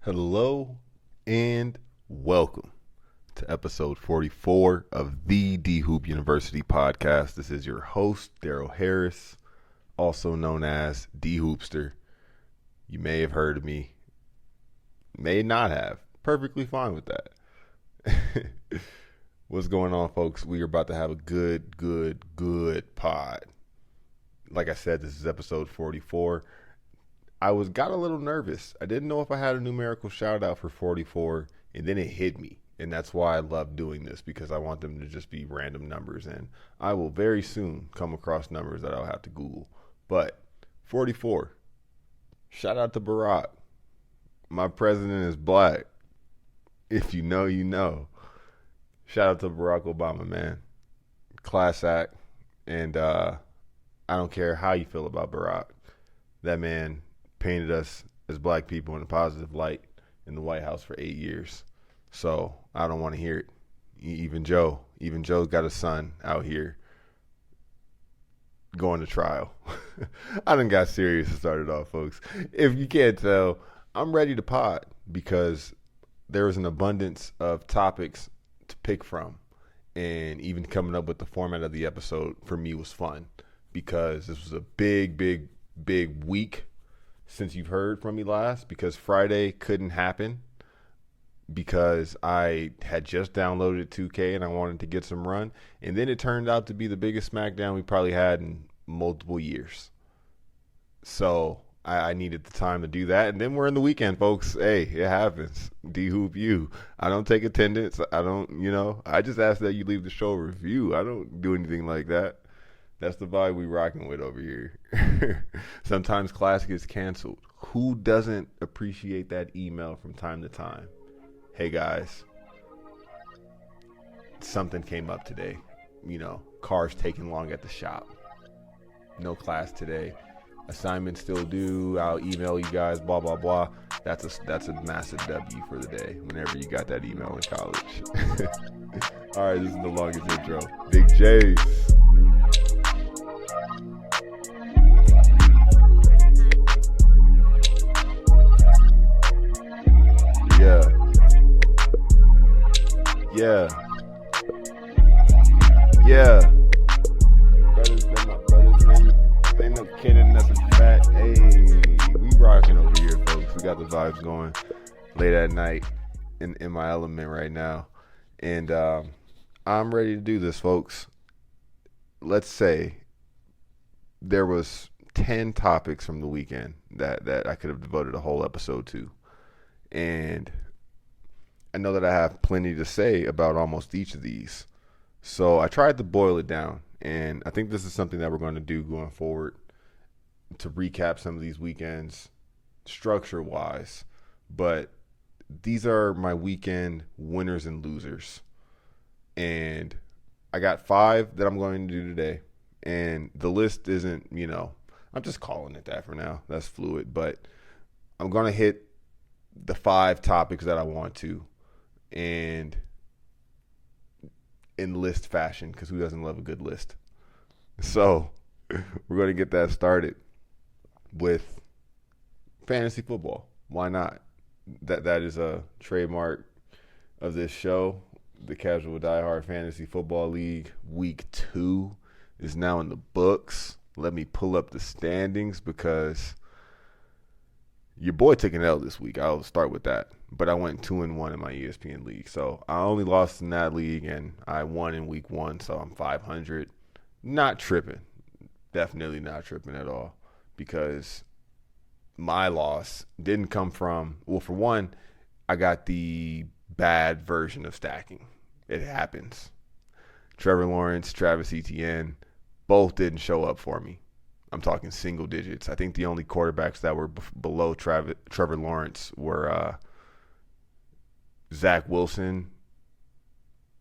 Hello and welcome to episode 44 of the D Hoop University podcast. This is your host, Darrell Harris, also known as D Hoopster. You may have heard of me, may not have. Perfectly fine with that. What's going on, folks? We are about to have a good pod. Like I said, this is episode 44. I got a little nervous. I didn't know if I had a numerical shout out for 44, and then it hit me. And that's why I love doing this, because I want them to just be random numbers. And I will very soon come across numbers that I'll have to Google. But 44, shout out to Barack. My president is black. If you know, you know. Shout out to Barack Obama, man. Class act. And I don't care how you feel about Barack. That man painted us as black people in a positive light in the White House for 8 years. So I don't want to hear it. Even Joe's got a son out here going to trial. I done got serious to start it off, folks. If you can't tell, I'm ready to pod because there is an abundance of topics to pick from. And even coming up with the format of the episode for me was fun because this was a big week since you've heard from me last, because Friday couldn't happen because I had just downloaded 2K and I wanted to get some run. And then it turned out to be the biggest SmackDown we probably had in multiple years. So I needed the time to do that. And then we're in the weekend, folks. Hey, it happens. D-Hoop you. I don't take attendance. I don't, I just ask that you leave the show a review. I don't do anything like that. That's the vibe we rocking with over here. Sometimes class gets canceled. Who doesn't appreciate that email from time to time? Hey, guys. Something came up today. Cars taking long at the shop. No class today. Assignment still due. I'll email you guys, blah, blah, blah. That's a massive W for the day whenever you got that email in college. All right, this is the longest intro. Big J's. Yeah. Brothers, they're my brothers, man. They no kidding, nothing fat. Hey, we rocking over here, folks. We got the vibes going late at night in my element right now. And I'm ready to do this, folks. Let's say there was 10 topics from the weekend that I could have devoted a whole episode to. And I know that I have plenty to say about almost each of these. So I tried to boil it down. And I think this is something that we're going to do going forward to recap some of these weekends structure-wise. But these are my weekend winners and losers. And I got 5 that I'm going to do today. And the list isn't, I'm just calling it that for now. That's fluid. But I'm going to hit the 5 topics that I want to. And in list fashion, because who doesn't love a good list? So we're going to get that started with fantasy football. Why not? That is a trademark of this show. The Casual Diehard Fantasy Football League Week 2 is now in the books. Let me pull up the standings because your boy took an L this week. I'll start with that. But I went 2-1 in my ESPN league. So I only lost in that league, and I won in week 1, so I'm 500. Not tripping. Definitely not tripping at all, because my loss didn't come from, well, for one, I got the bad version of stacking. It happens. Trevor Lawrence, Travis Etienne, both didn't show up for me. I'm talking single digits. I think the only quarterbacks that were below Trevor Lawrence were Zach Wilson,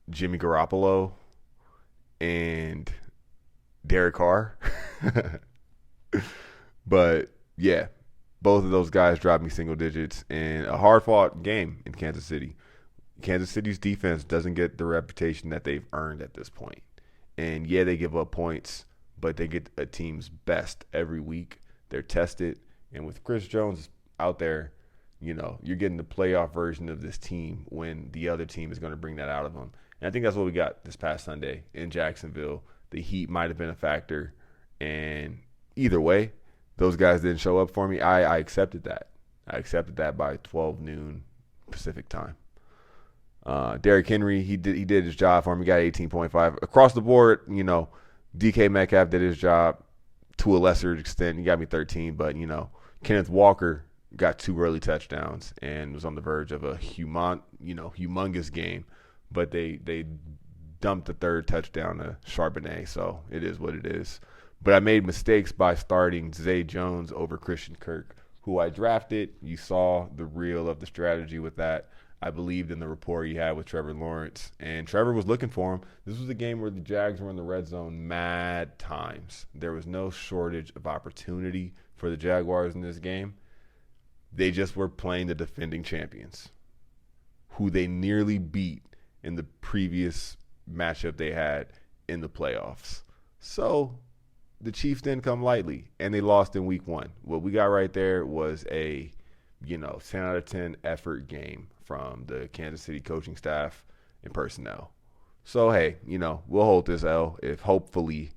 Jimmy Garoppolo, and Derek Carr. But, yeah, both of those guys dropped me single digits in a hard-fought game in Kansas City. Kansas City's defense doesn't get the reputation that they've earned at this point. And, yeah, they give up points, but they get a team's best every week. They're tested. And with Chris Jones out there, You're getting the playoff version of this team when the other team is going to bring that out of them. And I think that's what we got this past Sunday in Jacksonville. The heat might have been a factor. And either way, those guys didn't show up for me. I accepted that. I accepted that by 12 noon Pacific time. Derrick Henry, he did his job for him. He got 18.5. Across the board, DK Metcalf did his job to a lesser extent. He got me 13. But, Kenneth Walker got 2 early touchdowns and was on the verge of a humongous game. But they dumped the third touchdown to Charbonnet, so it is what it is. But I made mistakes by starting Zay Jones over Christian Kirk, who I drafted. You saw the reel of the strategy with that. I believed in the rapport he had with Trevor Lawrence, and Trevor was looking for him. This was a game where the Jags were in the red zone mad times. There was no shortage of opportunity for the Jaguars in this game. They just were playing the defending champions, who they nearly beat in the previous matchup they had in the playoffs. So the Chiefs didn't come lightly, and they lost in week 1. What we got right there was a 10 out of 10 effort game from the Kansas City coaching staff and personnel. So, hey, we'll hold this L if hopefully.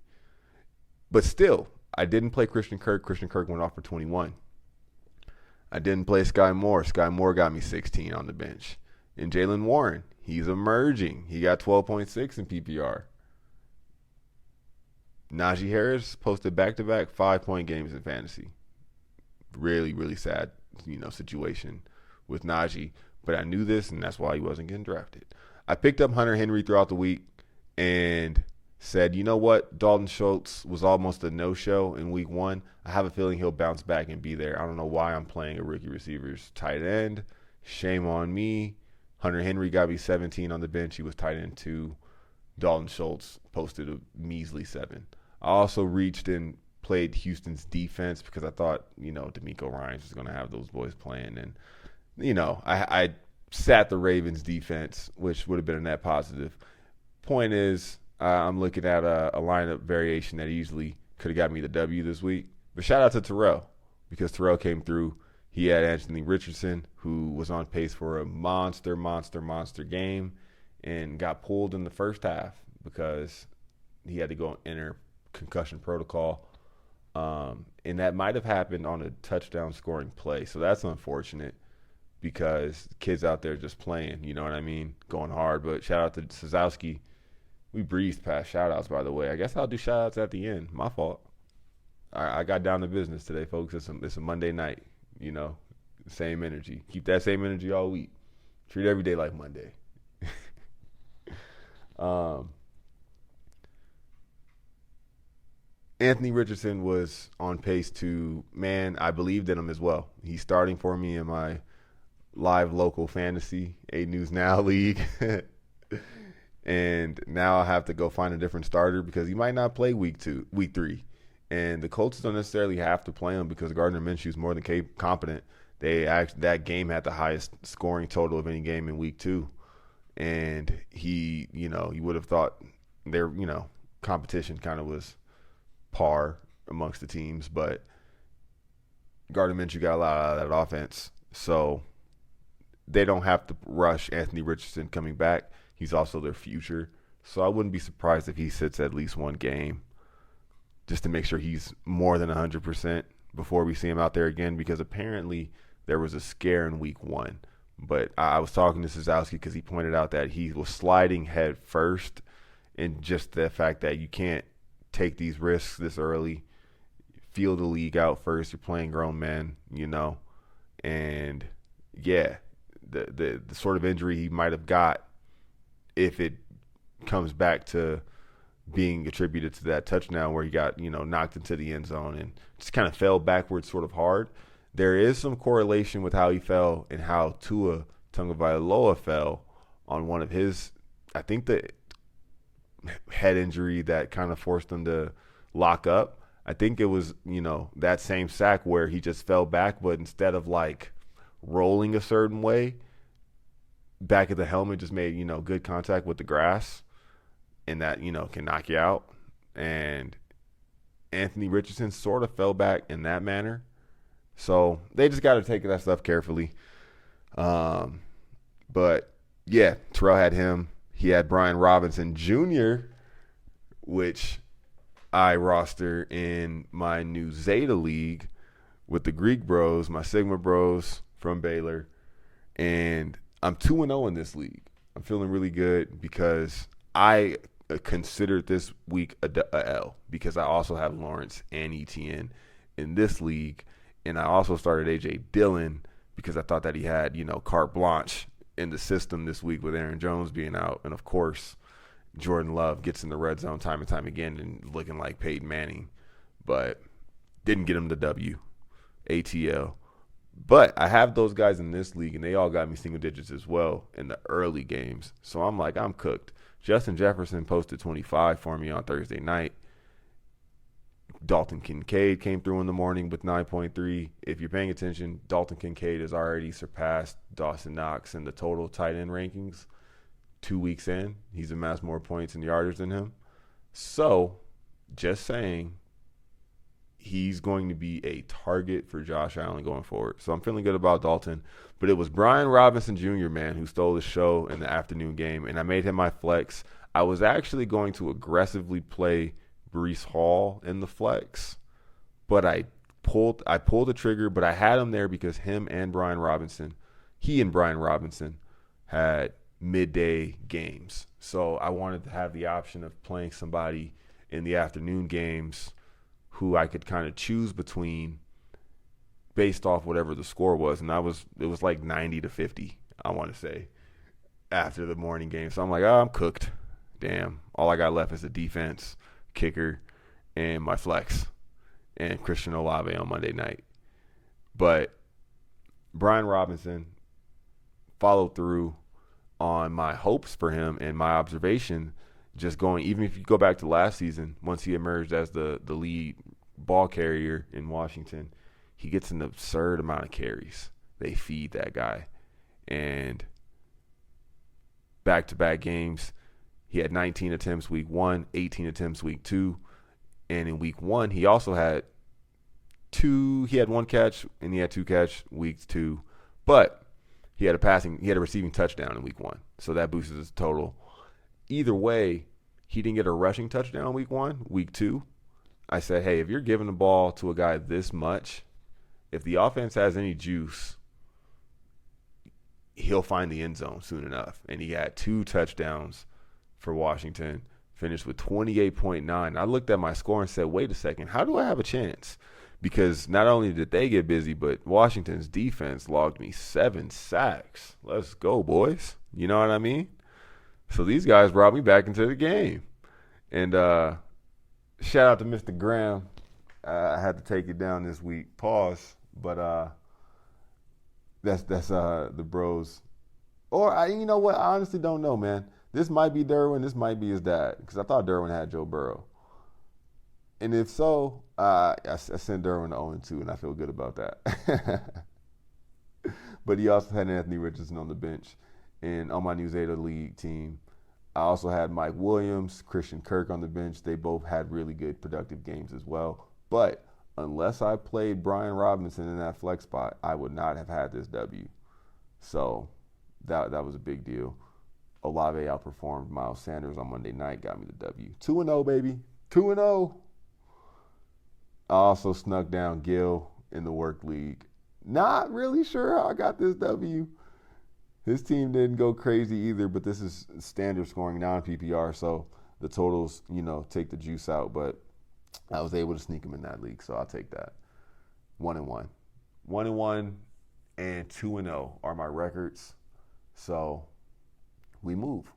But still, I didn't play Christian Kirk. Christian Kirk went off for 21. I didn't play Sky Moore. Sky Moore got me 16 on the bench. And Jaylen Warren, he's emerging. He got 12.6 in PPR. Najee Harris posted back-to-back 5-point games in fantasy. Really, really sad, situation with Najee. But I knew this, and that's why he wasn't getting drafted. I picked up Hunter Henry throughout the week and said, you know what? Dalton Schultz was almost a no-show in week 1. I have a feeling he'll bounce back and be there. I don't know why I'm playing a rookie receiver's tight end. Shame on me. Hunter Henry got me 17 on the bench. He was tight end 2. Dalton Schultz posted a measly 7. I also reached and played Houston's defense because I thought, D'Amico Ryans was going to have those boys playing. And, I sat the Ravens defense, which would have been a net positive. Point is, I'm looking at a lineup variation that easily could have got me the W this week. But shout out to Terrell, because Terrell came through. He had Anthony Richardson, who was on pace for a monster game, and got pulled in the first half because he had to go enter concussion protocol. And that might have happened on a touchdown scoring play. So that's unfortunate because kids out there just playing, you know what I mean, going hard. But shout out to Sazowski. We breezed past shout-outs, by the way. I guess I'll do shout-outs at the end. My fault. I got down to business today, folks. It's a Monday night, same energy. Keep that same energy all week. Treat every day like Monday. Anthony Richardson was on pace to, I believed in him as well. He's starting for me in my live local fantasy 8 News Now league. And now I have to go find a different starter because he might not play week 3. And the Colts don't necessarily have to play him because Gardner Minshew is more than competent. That game had the highest scoring total of any game in week 2. And he, you would have thought their, competition kind of was par amongst the teams, but Gardner Minshew got a lot out of that offense. So they don't have to rush Anthony Richardson coming back. He's also their future. So I wouldn't be surprised if he sits at least one game just to make sure he's more than 100% before we see him out there again, because apparently there was a scare in week 1. But I was talking to Sazowski because he pointed out that he was sliding head first, and just the fact that you can't take these risks this early, feel the league out first. You're playing grown men, and yeah, the sort of injury he might have got, if it comes back to being attributed to that touchdown where he got, knocked into the end zone and just kind of fell backwards sort of hard. There is some correlation with how he fell and how Tua Tagovailoa fell on one of his, I think the head injury that kind of forced him to lock up. I think it was, that same sack where he just fell back, but instead of like rolling a certain way, back of the helmet just made, good contact with the grass, and that, can knock you out. And Anthony Richardson sort of fell back in that manner. So they just got to take that stuff carefully. But, yeah, Terrell had him. He had Brian Robinson Jr., which I roster in my new Zeta League with the Greek bros, my Sigma bros from Baylor. And I'm 2-0 in this league. I'm feeling really good because I considered this week a L because I also have Lawrence and Etienne in this league. And I also started A.J. Dillon because I thought that he had, carte blanche in the system this week with Aaron Jones being out. And, of course, Jordan Love gets in the red zone time and time again and looking like Peyton Manning. But didn't get him the W, ATL. But I have those guys in this league, and they all got me single digits as well in the early games. So I'm like, I'm cooked. Justin Jefferson posted 25 for me on Thursday night. Dalton Kincaid came through in the morning with 9.3. If you're paying attention, Dalton Kincaid has already surpassed Dawson Knox in the total tight end rankings 2 weeks in. He's amassed more points and yardage than him. So, just saying, he's going to be a target for Josh Allen going forward. So I'm feeling good about Dalton. But it was Brian Robinson Jr., man, who stole the show in the afternoon game, and I made him my flex. I was actually going to aggressively play Breece Hall in the flex, but I pulled the trigger, but I had him there because he and Brian Robinson had midday games. So I wanted to have the option of playing somebody in the afternoon games who I could kind of choose between based off whatever the score was. And it was like 90-50, I want to say, after the morning game. So I'm like, I'm cooked. Damn. All I got left is the defense, kicker, and my flex, and Christian Olave on Monday night. But Brian Robinson followed through on my hopes for him and my observation, just going, even if you go back to last season, once he emerged as the lead ball carrier in Washington, he gets an absurd amount of carries. They feed that guy. And back-to-back games, he had 19 attempts week 1, 18 attempts week 2. And in week 1, he also had one catch and he had 2 catch week 2. But he had a receiving touchdown in week 1. So that boosted his total. Either way, he didn't get a rushing touchdown week 1. Week 2, I said, hey, if you're giving the ball to a guy this much, if the offense has any juice, he'll find the end zone soon enough. And he had 2 touchdowns for Washington, finished with 28.9. I looked at my score and said, wait a second, how do I have a chance? Because not only did they get busy, but Washington's defense logged me 7 sacks. Let's go, boys. You know what I mean? So these guys brought me back into the game. And shout out to Mr. Graham. I had to take it down this week. Pause. But that's the bros. Or, you know what? I honestly don't know, man. This might be Derwin. This might be his dad. Because I thought Derwin had Joe Burrow. And if so, I sent Derwin to 0-2, and I feel good about that. But he also had Anthony Richardson on the bench. And on my New Zeta League team, I also had Mike Williams, Christian Kirk on the bench. They both had really good, productive games as well. But unless I played Brian Robinson in that flex spot, I would not have had this W. So that was a big deal. Olave outperformed Miles Sanders on Monday night, got me the W. 2-0, baby. 2-0. I also snuck down Gil in the work league. Not really sure how I got this W. His team didn't go crazy either, but this is standard scoring non-PPR, so the totals, take the juice out. But I was able to sneak him in that league, so I'll take that. 1-1. 1-1 and 2-0 are my records. So we move.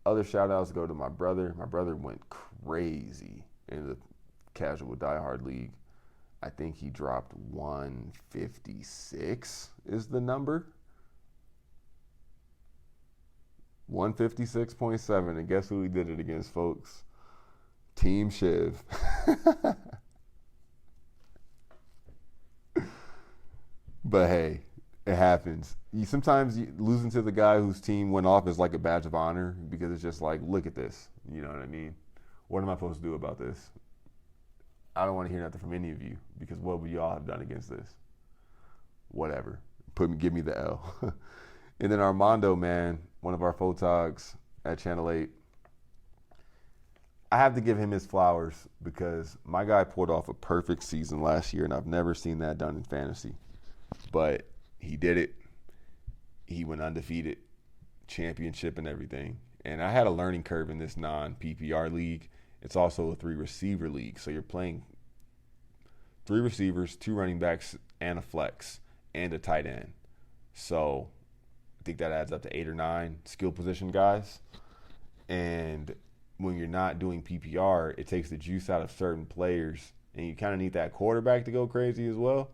Other shout-outs go to my brother. My brother went crazy in the Casual Die-Hard League. I think he dropped 156 is the number. 156.7. And guess who he did it against, folks? Team Shiv. But hey, it happens. Sometimes losing to the guy whose team went off is like a badge of honor because it's just like, look at this. You know what I mean? What am I supposed to do about this? I don't want to hear nothing from any of you because what would y'all have done against this? Whatever. Give me the L. And then Armando, man, one of our photogs at Channel 8. I have to give him his flowers because my guy pulled off a perfect season last year, and I've never seen that done in fantasy. But he did it. He went undefeated, championship and everything. And I had a learning curve in this non-PPR league. It's also a 3-receiver league. So you're playing 3 receivers, 2 running backs, and a flex, and a tight end. So I think that adds up to 8 or 9 skill position guys. And when you're not doing PPR, it takes the juice out of certain players. And you kind of need that quarterback to go crazy as well.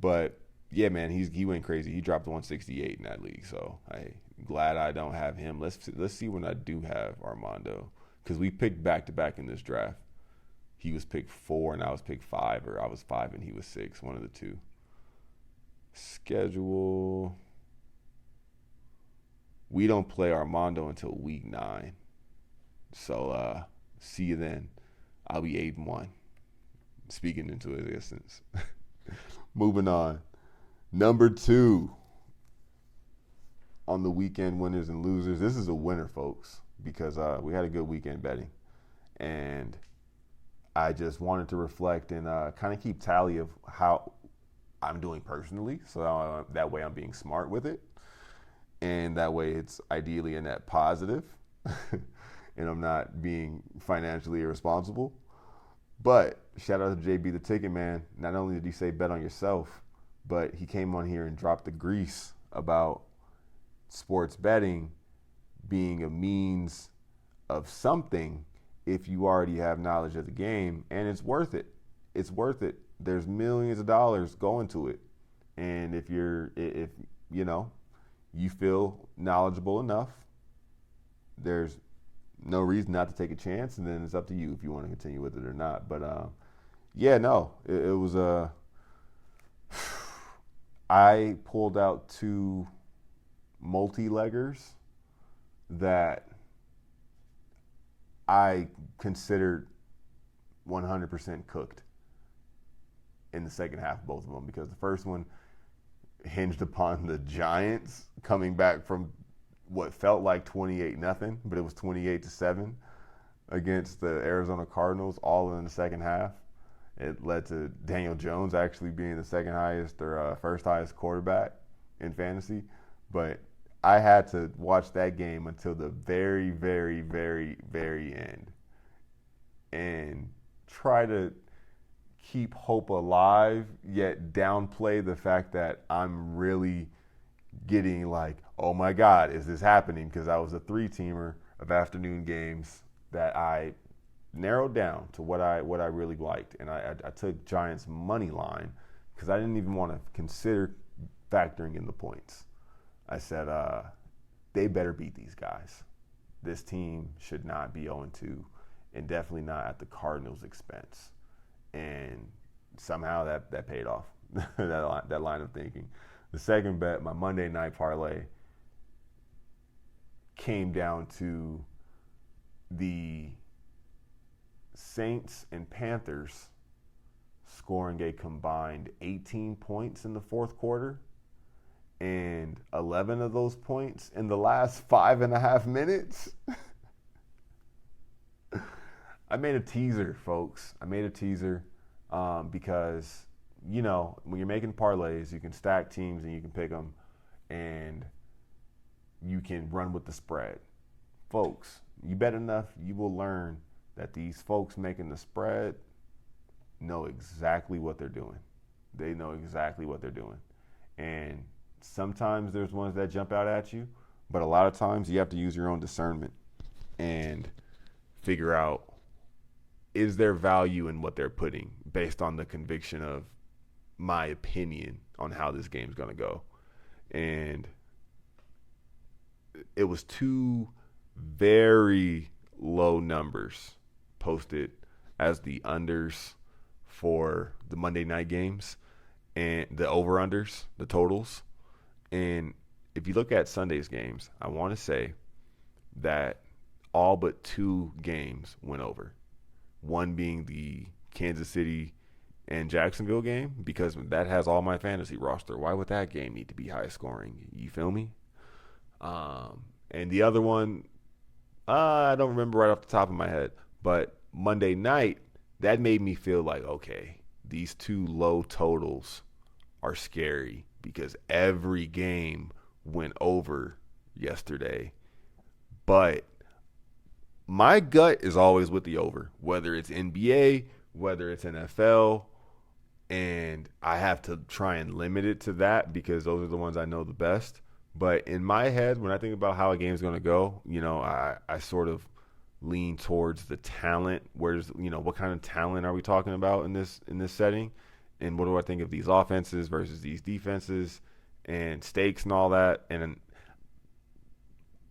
But, yeah, man, he went crazy. He dropped 168 in that league. So I'm glad I don't have him. Let's see when I do have Armando. Because we picked back-to-back in this draft. He was picked 4 and I was picked 5, or I was 5 and he was 6, one of the two. Schedule. We don't play Armando until week 9. So see you then. I'll be 8-1. Speaking into existence. Moving on. Number 2 on the weekend winners and losers. This is a winner, folks, because we had a good weekend betting. And I just wanted to reflect and kind of keep tally of how I'm doing personally. So that way I'm being smart with it. And that way it's ideally a net positive. And I'm not being financially irresponsible. But shout out to JB the Ticket Man. Not only did he say bet on yourself, but he came on here and dropped the grease about sports betting being a means of something if you already have knowledge of the game, and it's worth it. It's worth it. There's millions of dollars going to it. And if you feel knowledgeable enough, there's no reason not to take a chance, and then it's up to you if you want to continue with it or not. But it was I pulled out 2 multi-leggers that I considered 100% cooked in the second half of both of them, because the first one hinged upon the Giants coming back from what felt like 28-0, but it was 28-7 against the Arizona Cardinals, all in the second half. It led to Daniel Jones actually being the second highest or first highest quarterback in fantasy. But I had to watch that game until the very, very, very, very end and try to keep hope alive, yet downplay the fact that I'm really getting like, oh my God, is this happening? Because I was a 3-teamer of afternoon games that I narrowed down to what I really liked. And I took Giants money line because I didn't even want to consider factoring in the points. I said, they better beat these guys. This team should not be 0-2, and definitely not at the Cardinals' expense. And somehow that paid off, that line of thinking. The second bet, my Monday night parlay, came down to the Saints and Panthers scoring a combined 18 points in the fourth quarter, and 11 of those points in the last 5.5 minutes. I made a teaser, folks. I made a teaser because, when you're making parlays, you can stack teams and you can pick them, and you can run with the spread. Folks, you bet enough, you will learn that these folks making the spread know exactly what they're doing. They know exactly what they're doing. And sometimes there's ones that jump out at you, but a lot of times you have to use your own discernment and figure out, is there value in what they're putting based on the conviction of my opinion on how this game's going to go. And it was 2 very low numbers posted as the unders for the Monday night games and the over-unders, the totals. And if you look at Sunday's games, I want to say that all but 2 games went over. One being the Kansas City and Jacksonville game because that has all my fantasy roster. Why would that game need to be high scoring? You feel me? And the other one, I don't remember right off the top of my head, but Monday night, that made me feel like, okay, these two low totals are scary because every game went over yesterday. But my gut is always with the over, whether it's NBA, whether it's NFL, and I have to try and limit it to that because those are the ones I know the best. But in my head, when I think about how a game's going to go, I sort of lean towards the talent. What kind of talent are we talking about in this setting? And what do I think of these offenses versus these defenses and stakes and all that? And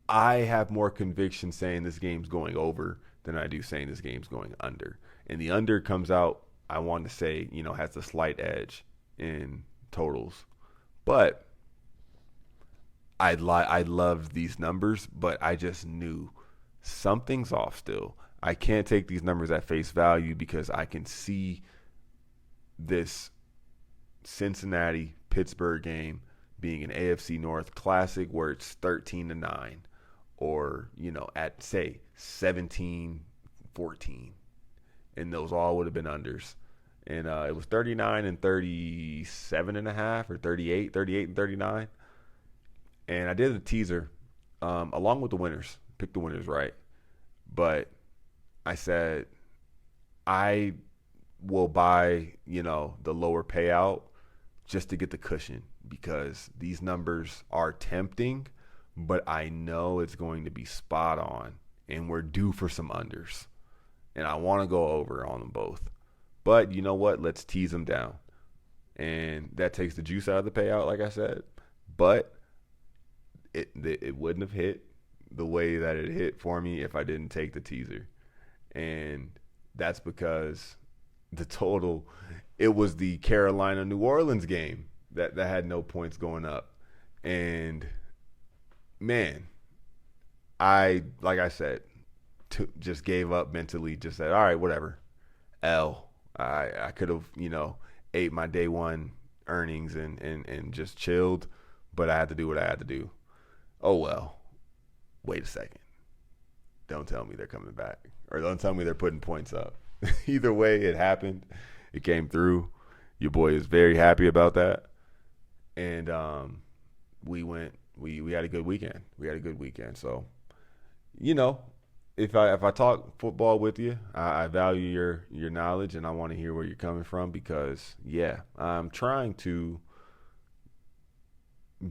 I have more conviction saying this game's going over than I do saying this game's going under. And the under comes out, I want to say, has a slight edge in totals. But I love these numbers, but I just knew something's off still. I can't take these numbers at face value because I can see this Cincinnati-Pittsburgh game being an AFC North classic where it's 13-9 or, at, say, 17-14. And those all would have been unders. And it was 39 and 37.5 or 38 and 39. And I did a teaser along with the winners. Picked the winners right. But I said I will buy, the lower payout just to get the cushion because these numbers are tempting, but I know it's going to be spot on. And we're due for some unders. And I want to go over on them both. But you know what? Let's tease them down. And that takes the juice out of the payout, like I said. But it wouldn't have hit the way that it hit for me if I didn't take the teaser. And that's because the total, it was the Carolina-New Orleans game that had no points going up. And, man, like I said, just gave up mentally, just said, all right, whatever. I could have, ate my day one earnings and just chilled, but I had to do what I had to do. Oh, well, wait a second. Don't tell me they're coming back. Or don't tell me they're putting points up. Either way, it happened. It came through. Your boy is very happy about that. And we had a good weekend. So, if I talk football with you, I value your knowledge and I want to hear where you're coming from because, yeah, I'm trying to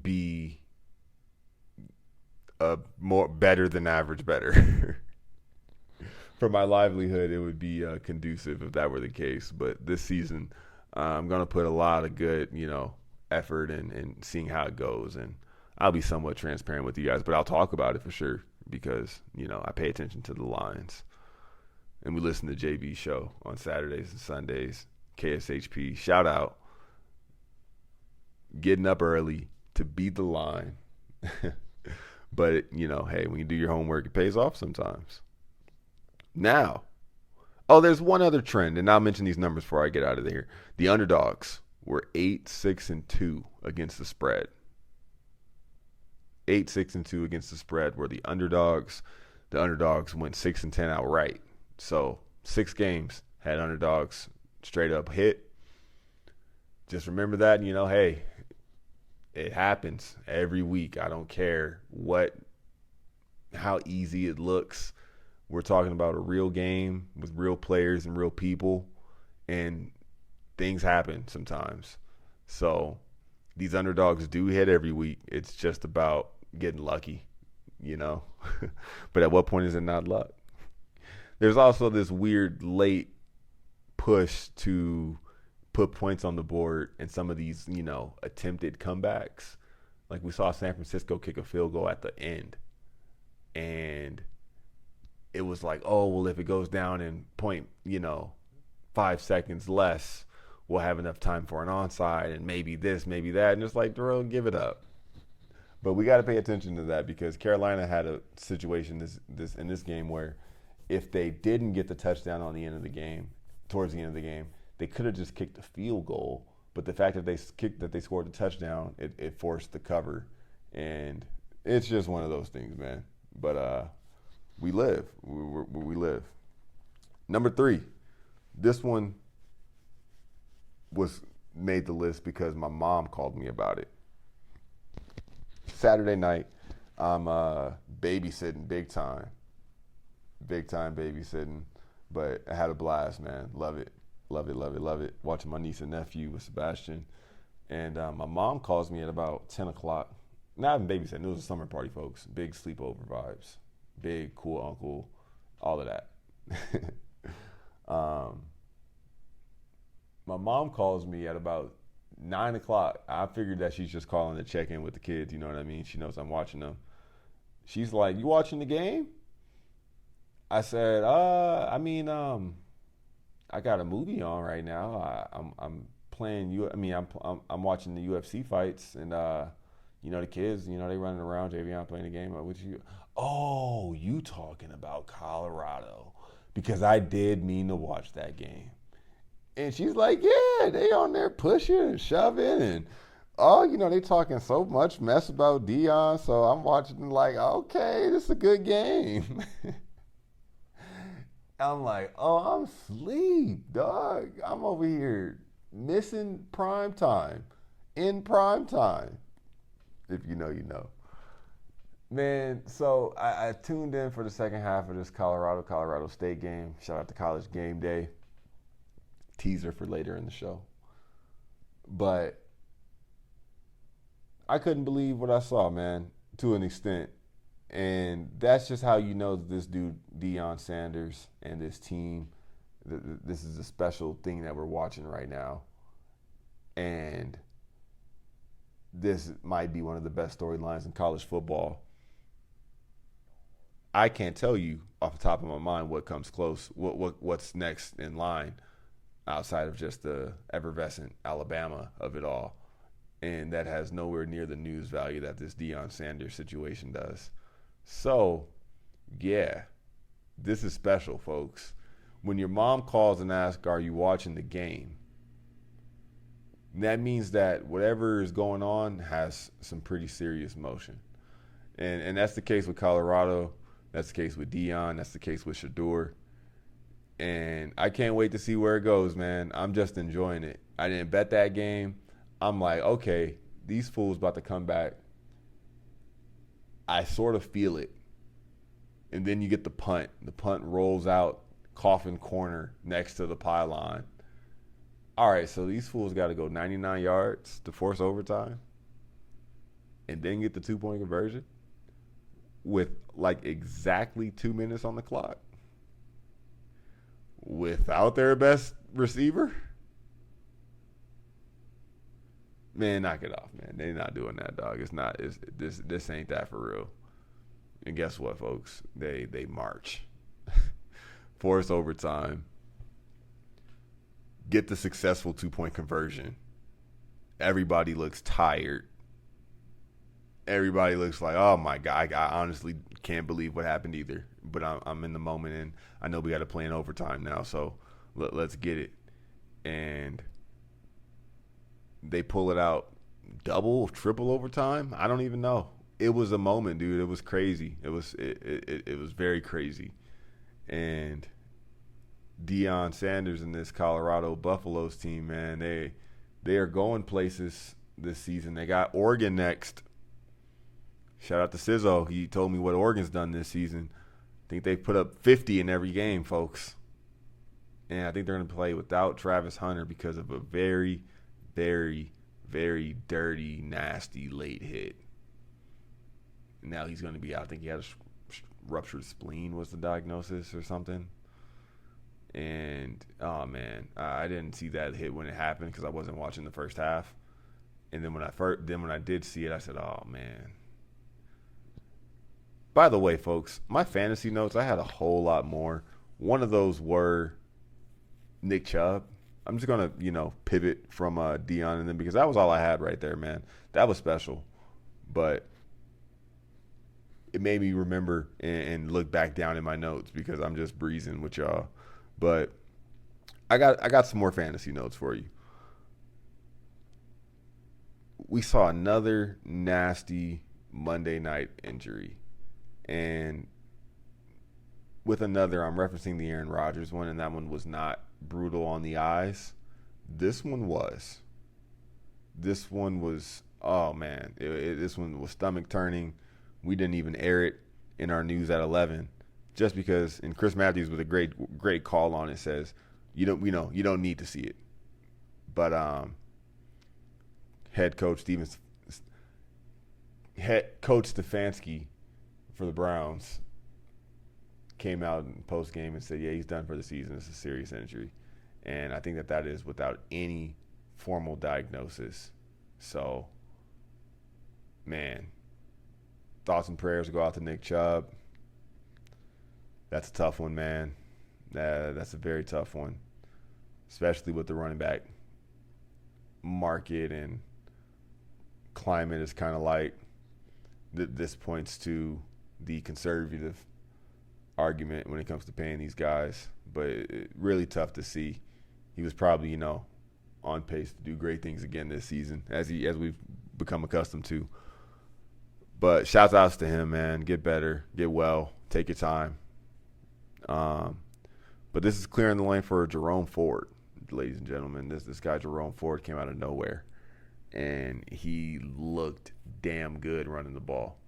be a more better than average better. For my livelihood, it would be conducive if that were the case. But this season, I'm going to put a lot of good, effort and seeing how it goes. And I'll be somewhat transparent with you guys, but I'll talk about it for sure because, I pay attention to the lines. And we listen to JB's show on Saturdays and Sundays, KSHP. Shout out. Getting up early to beat the line. But, hey, when you do your homework, it pays off sometimes. Now, there's one other trend, and I'll mention these numbers before I get out of here. The underdogs were 8-6-2 against the spread. 8-6-2 against the spread were the underdogs. The underdogs went 6-10 outright. So 6 games had underdogs straight up hit. Just remember that, hey, it happens every week. I don't care how easy it looks. We're talking about a real game with real players and real people, and things happen sometimes. So these underdogs do hit every week. It's just about getting lucky, But at what point is it not luck? There's also this weird late push to put points on the board and some of these, attempted comebacks. Like we saw San Francisco kick a field goal at the end. And it was like, if it goes down in 5 seconds less, we'll have enough time for an onside and maybe this, maybe that. And it's like, Darrell, give it up. But we got to pay attention to that because Carolina had a situation in this game where if they didn't get the touchdown on the end of the game, towards the end of the game. They could have just kicked a field goal, but the fact that they scored the touchdown, it forced the cover, and it's just one of those things, man. But we live. We live. Number 3, this one was made the list because my mom called me about it. Saturday night, I'm babysitting big time babysitting, but I had a blast, man. Love it. Watching my niece and nephew with Sebastian, and my mom calls me at about 10 o'clock. Not even babysitting, it was a summer party, folks. Big sleepover vibes, big cool uncle, all of that. My mom calls me at about 9 o'clock. I figured that she's just calling to check in with the kids, you know what I mean? She knows I'm watching them. She's like, "You watching the game?" I said, I got a movie on right now. I'm playing I'm watching the UFC fights, and the kids, they running around, Javion playing the game. Oh, you talking about Colorado? Because I did mean to watch that game. And she's like, "Yeah, they on there pushing and shoving, and they talking so much mess about Deion." So I'm watching like, okay, this is a good game. I'm like, I'm asleep, dog. I'm over here missing Primetime, in Primetime. If you know, you know. Man, so I tuned in for the second half of this Colorado State game. Shout out to College Game Day. Teaser for later in the show. But I couldn't believe what I saw, man, to an extent. And that's just how you know that this dude, Deion Sanders, and this team, this is a special thing that we're watching right now. And this might be one of the best storylines in college football. I can't tell you off the top of my mind what comes close, what's next in line outside of just the effervescent Alabama of it all. And that has nowhere near the news value that this Deion Sanders situation does. So, yeah, this is special, folks. When your mom calls and asks, "Are you watching the game?" that means that whatever is going on has some pretty serious motion. And that's the case with Colorado. That's the case with Deion. That's the case with Shador. And I can't wait to see where it goes, man. I'm just enjoying it. I didn't bet that game. I'm like, okay, these fools about to come back. I sort of feel it. And then you get the punt. The punt rolls out, coffin corner next to the pylon. All right, so these fools got to go 99 yards to force overtime and then get the 2-point conversion with like exactly 2 minutes on the clock without their best receiver. Man, knock it off, man. They're not doing that, dog. This ain't that for real. And guess what, folks? They march. Force overtime. Get the successful 2-point conversion. Everybody looks tired. Everybody looks like, oh my God, I honestly can't believe what happened either. But I'm in the moment, and I know we got to play in overtime now, so let's get it. And they pull it out double, triple overtime. I don't even know. It was a moment, dude. It was crazy. It was very crazy. And Deion Sanders and this Colorado Buffaloes team, man, they are going places this season. They got Oregon next. Shout out to Sizzo. He told me what Oregon's done this season. I think they put up 50 in every game, folks. And I think they're going to play without Travis Hunter because of a very, very, very dirty, nasty late hit. Now he's going to be out. I think he had a ruptured spleen was the diagnosis or something. And, oh, man, I didn't see that hit when it happened because I wasn't watching the first half. And then when I did see it, I said, oh, man. By the way, folks, my fantasy notes, I had a whole lot more. One of those were Nick Chubb. I'm just going to, pivot from Deion and then because that was all I had right there, man. That was special. But it made me remember and look back down in my notes because I'm just breezing with y'all. But I got some more fantasy notes for you. We saw another nasty Monday night injury. And with another, I'm referencing the Aaron Rodgers one, and that one was not brutal on the eyes. This one was. This one was, oh man, this one was stomach turning. We didn't even air it in our news at 11, just because. And Chris Matthews with a great call on it says, you don't need to see it. But head coach Stefanski for the Browns came out in post game and said, yeah, he's done for the season. It's a serious injury. And I think that is without any formal diagnosis. So, man, thoughts and prayers go out to Nick Chubb. That's a tough one, man. That's a very tough one, especially with the running back market and climate is kind of like. This points to the conservative argument when it comes to paying these guys, but really tough to see. He was probably, on pace to do great things again this season, as we've become accustomed to. But shouts outs to him, man. Get better, get well, take your time. But this is clearing the lane for Jerome Ford, ladies and gentlemen. This guy Jerome Ford came out of nowhere, and he looked damn good running the ball.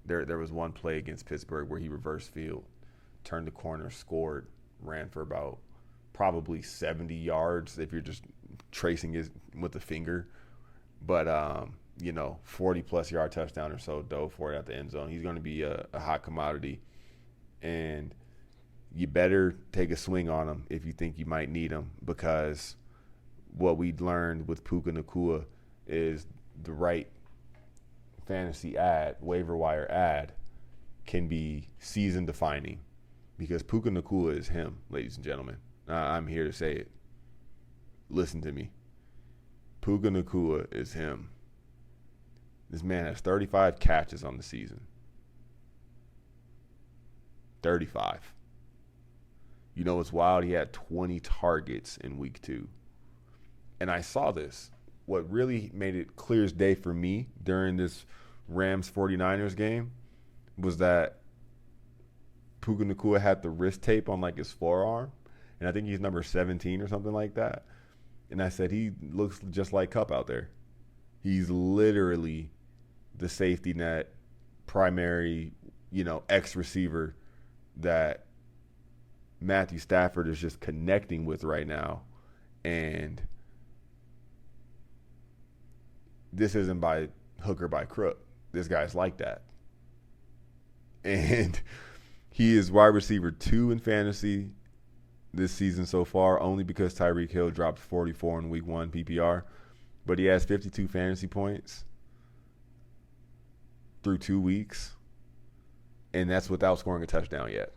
There was one play against Pittsburgh where he reversed field, turned the corner, scored, ran for about probably 70 yards if you're just tracing it with the finger. But, 40-plus yard touchdown or so, dove for it at the end zone. He's going to be a hot commodity. And you better take a swing on him if you think you might need him, because what we learned with Puka Nacua is the right fantasy waiver wire ad can be season defining, because Puka Nacua is him, ladies and gentlemen. I'm here to say it. Listen to me. Puka Nacua is him. This man has 35 catches on the season. 35. You know what's wild? He had 20 targets in week 2. And I saw this. What really made it clear as day for me during this Rams 49ers game was that Puka Nacua had the wrist tape on his forearm. And I think he's number 17 or something like that. And I said, he looks just like Kupp out there. He's literally the safety net, primary, X receiver that Matthew Stafford is just connecting with right now. And this isn't by hook or by crook. This guy's like that. And he is wide receiver 2 in fantasy this season so far, only because Tyreek Hill dropped 44 in week 1 PPR. But he has 52 fantasy points through 2 weeks. And that's without scoring a touchdown yet.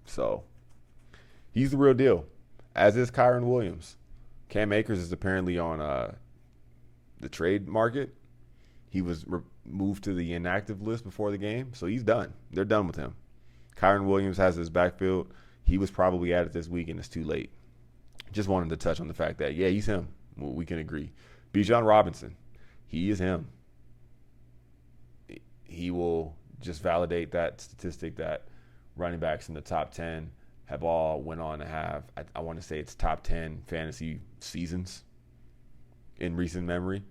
So, he's the real deal. As is Kyren Williams. Cam Akers is apparently on the trade market. He was moved to the inactive list before the game, so he's done. They're done with him. Kyren Williams has his backfield. He was probably at it this week, and it's too late. Just wanted to touch on the fact that, yeah, he's him. Well, we can agree. Bijan Robinson, he is him. He will just validate that statistic that running backs in the top 10 have all went on to have, I want to say it's top 10 fantasy seasons in recent memory.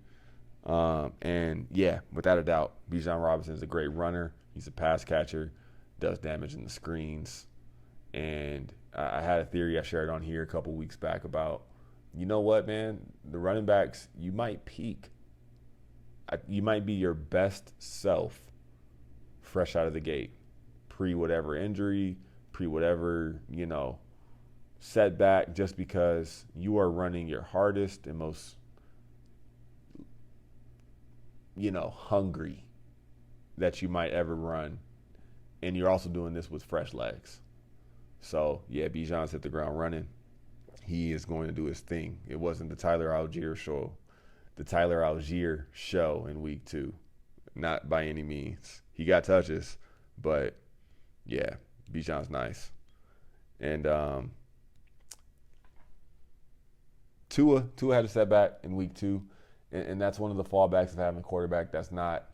And, yeah, without a doubt, Bijan Robinson is a great runner. He's a pass catcher, does damage in the screens. And I had a theory I shared on here a couple weeks back about, you know what, man, the running backs, you might peak. You might be your best self fresh out of the gate, pre-whatever injury, pre-whatever, setback, just because you are running your hardest and most, hungry that you might ever run. And you're also doing this with fresh legs. So, yeah, Bijan's hit the ground running. He is going to do his thing. It wasn't the Tyler Algier show in week 2. Not by any means. He got touches, but, yeah, Bijan's nice. And Tua had a setback in week 2, and that's one of the fallbacks of having a quarterback that's not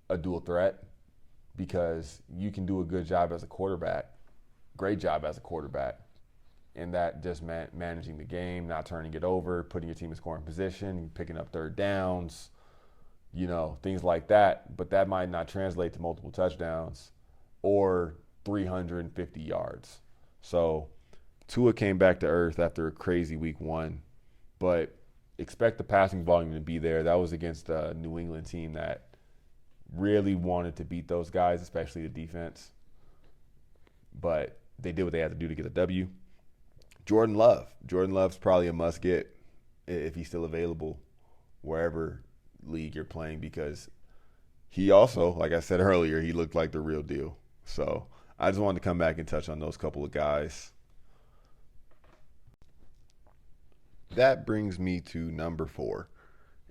a dual threat, because you can do a good job as a quarterback, great job as a quarterback, and that just meant managing the game, not turning it over, putting your team in scoring position, picking up third downs, things like that. But that might not translate to multiple touchdowns or 350 yards. So Tua came back to earth after a crazy week 1, but expect the passing volume to be there. That was against a New England team that really wanted to beat those guys, especially the defense. But they did what they had to do to get the W. Jordan Love's probably a must-get if he's still available wherever league you're playing, because he also, like I said earlier, he looked like the real deal. So I just wanted to come back and touch on those couple of guys. That brings me to number 4.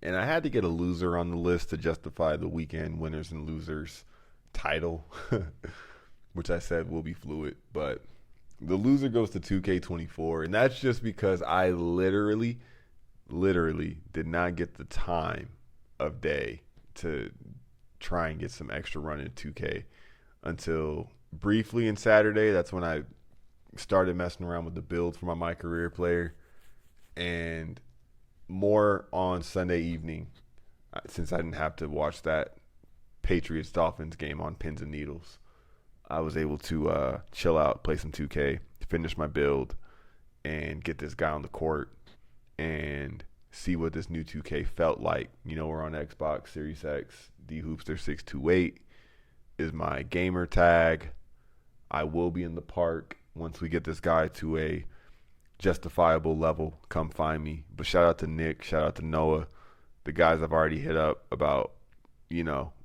And I had to get a loser on the list to justify the weekend winners and losers title, which I said will be fluid. But the loser goes to 2K24, and that's just because I literally did not get the time of day to try and get some extra run in 2K until briefly in Saturday. That's when I started messing around with the builds for my MyCareer player, and more on Sunday evening, since I didn't have to watch that Patriots-Dolphins game on pins and needles. I was able to chill out, play some 2K, finish my build, and get this guy on the court and see what this new 2K felt like. We're on Xbox Series X. DHoopster628 is my gamer tag. I will be in the park once we get this guy to a justifiable level. Come find me. But shout out to Nick, shout out to Noah, the guys I've already hit up about,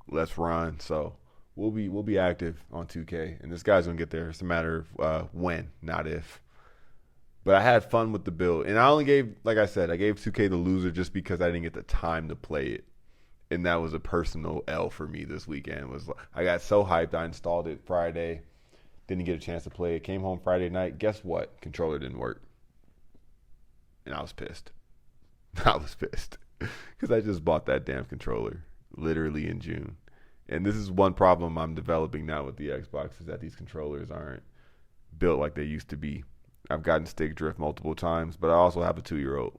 let's run. So we'll be active on 2K, and this guy's gonna get there. It's a matter of when, not if. But I had fun with the build, and I only gave, like I said, I gave 2K the loser just because I didn't get the time to play it, and that was a personal L for me this weekend. I got so hyped. I installed it Friday, didn't get a chance to play it. Came home Friday night. Guess what? Controller didn't work. And I was pissed. Because I just bought that damn controller literally in June. And this is one problem I'm developing now with the Xbox, is that these controllers aren't built like they used to be. I've gotten stick drift multiple times, but I also have a 2-year-old.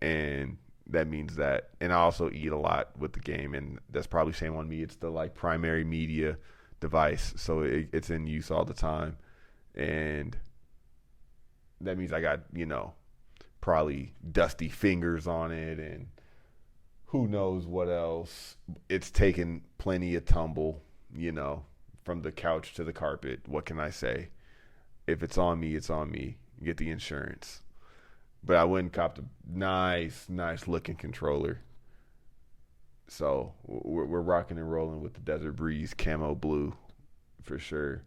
And that means that, and I also eat a lot with the game, and that's probably shame on me. It's the primary media device, so it's in use all the time. And that means I got, probably dusty fingers on it, and who knows what else. It's taken plenty of tumble, from the couch to the carpet. What can I say? If it's on me, it's on me. Get the insurance. But I went and copped a nice looking controller. So we're rocking and rolling with the Desert Breeze camo blue for sure.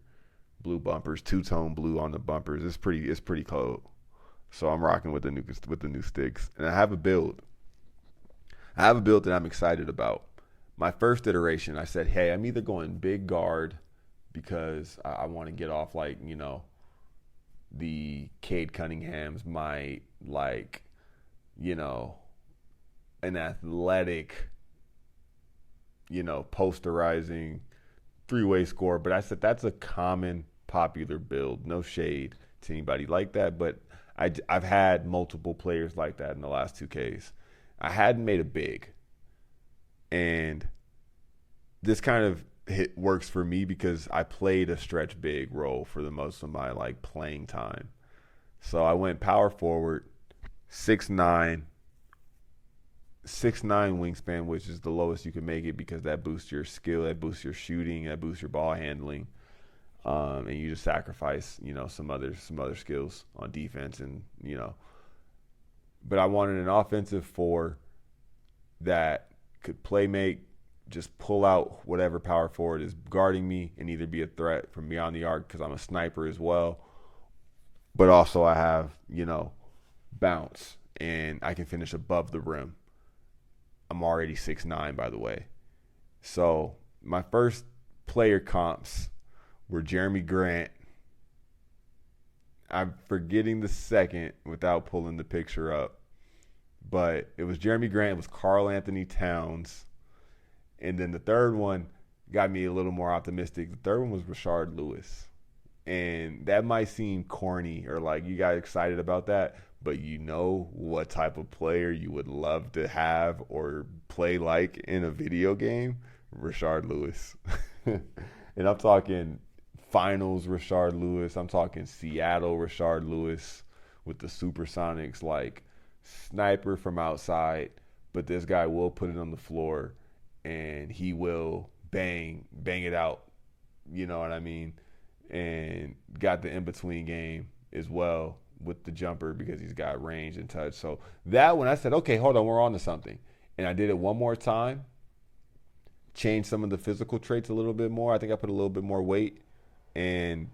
Blue bumpers, 2-tone blue on the bumpers. It's pretty cold. So I'm rocking with the new sticks, and I have a build. That I'm excited about. My first iteration, I said, hey, I'm either going big guard because I want to get off the Cade Cunninghams might an athletic, posterizing 3-way score. But I said that's a common popular build. No shade to anybody like that, but I've had multiple players like that in the last 2Ks. I hadn't made a big, and this kind of works for me because I played a stretch big role for the most of my playing time. So I went power forward, 6'9", wingspan, which is the lowest you can make it because that boosts your skill, that boosts your shooting, that boosts your ball handling. And you just sacrifice, some other skills on defense, and But I wanted an offensive 4 that could play make, just pull out whatever power forward is guarding me, and either be a threat from beyond the arc because I'm a sniper as well. But also I have, bounce, and I can finish above the rim. I'm already 6'9", by the way. So my first player comps were Jerami Grant. I'm forgetting the second without pulling the picture up. But it was Jerami Grant. It was Karl Anthony Towns. And then the third one got me a little more optimistic. The third one was Rashard Lewis. And that might seem corny or like you got excited about that, but you know what type of player you would love to have or play like in a video game? Rashard Lewis. And I'm talking finals Rashard Lewis. I'm talking Seattle Rashard Lewis with the Supersonics, like sniper from outside, but this guy will put it on the floor and he will bang it out. You know what I mean? And got the in-between game as well with the jumper because he's got range and touch. So that one, I said, okay, hold on, we're on to something. And I did it one more time, changed some of the physical traits a little bit more. I think I put a little bit more weight and,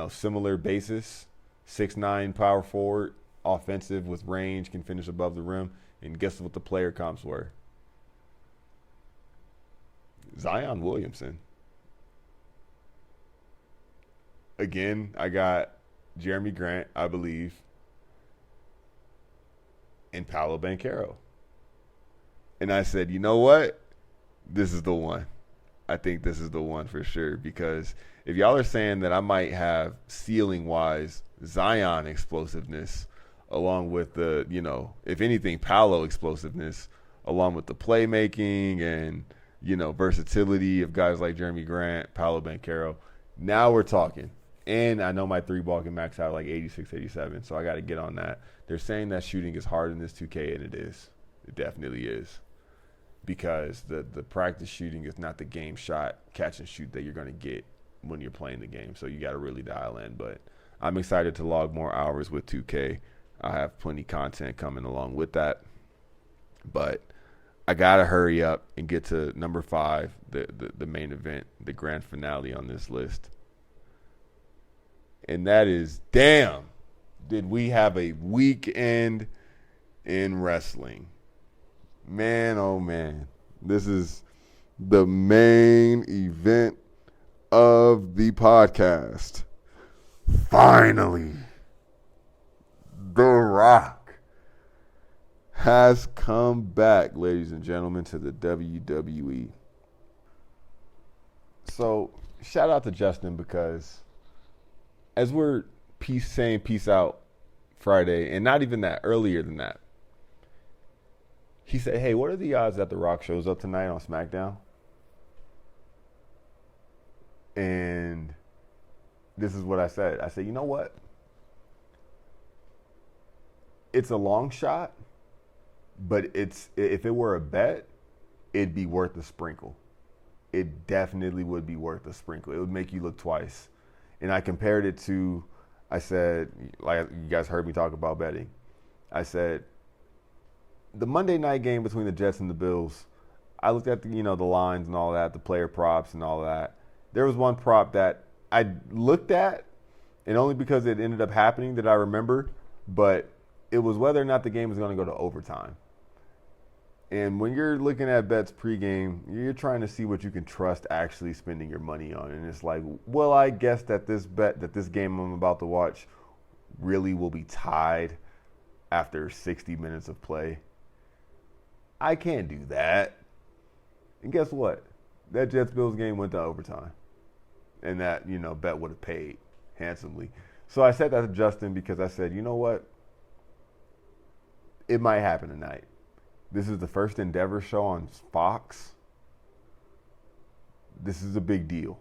similar basis, 6'9", power forward, offensive with range, can finish above the rim. And guess what the player comps were? Zion Williamson. Again, I got Jerami Grant, I believe, and Paolo Banchero. And I said, you know what? This is the one. I think this is the one for sure, because if y'all are saying that I might have ceiling-wise Zion explosiveness along with the, if anything, Paolo explosiveness along with the playmaking and, versatility of guys like Jerami Grant, Paolo Banchero, now we're talking. And I know my 3-ball can max out like 86, 87, so I got to get on that. They're saying that shooting is hard in this 2K, and it is. It definitely is. Because the practice shooting is not the game shot, catch and shoot that you're going to get when you're playing the game. So you got to really dial in. But I'm excited to log more hours with 2K. I have plenty content coming along with that. But I got to hurry up and get to number 5, the main event, the grand finale on this list. And that is, damn, did we have a weekend in wrestling. Man, oh man. This is the main event of the podcast. Finally, The Rock has come back, ladies and gentlemen, to the WWE. So, shout out to Justin, because as we're saying peace out Friday, and not even that, earlier than that, he said, hey, what are the odds that The Rock shows up tonight on SmackDown? And this is what I said. I said, you know what? It's a long shot, but if it were a bet, it'd be worth a sprinkle. It definitely would be worth a sprinkle. It would make you look twice. And I compared it to, I said, like you guys heard me talk about betting. I said, the Monday night game between the Jets and the Bills, I looked at the lines and all that, the player props and all that. There was one prop that I looked at, and only because it ended up happening that I remember, but it was whether or not the game was going to go to overtime. And when you're looking at bets pregame, you're trying to see what you can trust actually spending your money on. And it's like, well, I guess that this game I'm about to watch really will be tied after 60 minutes of play. I can't do that. And guess what? That Jets-Bills game went to overtime. And that, bet would have paid handsomely. So I said that to Justin because I said, you know what? It might happen tonight. This is the first Endeavor show on Fox. This is a big deal.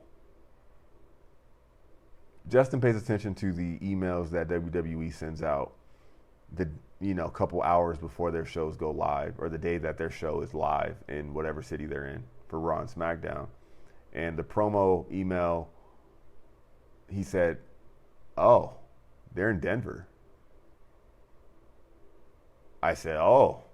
Justin pays attention to the emails that WWE sends out a couple hours before their shows go live, or the day that their show is live in whatever city they're in for Raw and SmackDown. And the promo email, he said, oh, they're in Denver. I said, oh.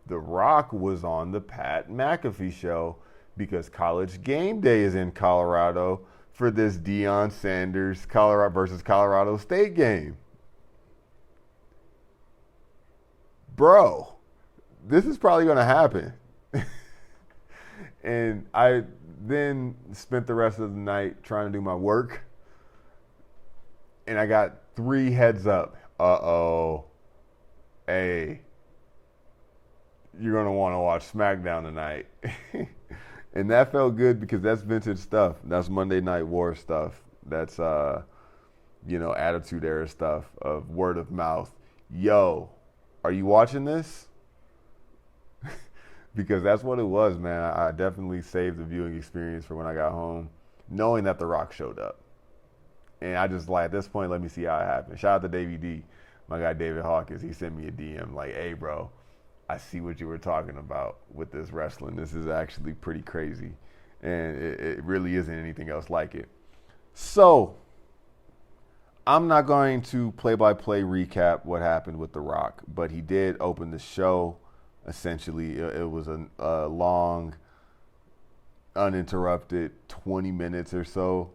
The Rock was on the Pat McAfee show because College Game Day is in Colorado for this Deion Sanders Colorado versus Colorado State game. Bro, this is probably going to happen. And Then spent the rest of the night trying to do my work. And I got 3 heads up. Uh-oh. Hey, you're going to want to watch SmackDown tonight. And that felt good because that's vintage stuff. That's Monday Night War stuff. That's, Attitude Era stuff of word of mouth. Yo, are you watching this? Because that's what it was, man. I definitely saved the viewing experience for when I got home, knowing that The Rock showed up. And I just at this point, let me see how it happened. Shout out to Davey D, my guy David Hawkins. He sent me a DM like, hey, bro, I see what you were talking about with this wrestling. This is actually pretty crazy. And it really isn't anything else like it. So I'm not going to play-by-play recap what happened with The Rock, but he did open the show. Essentially, it was a long, uninterrupted 20 minutes or so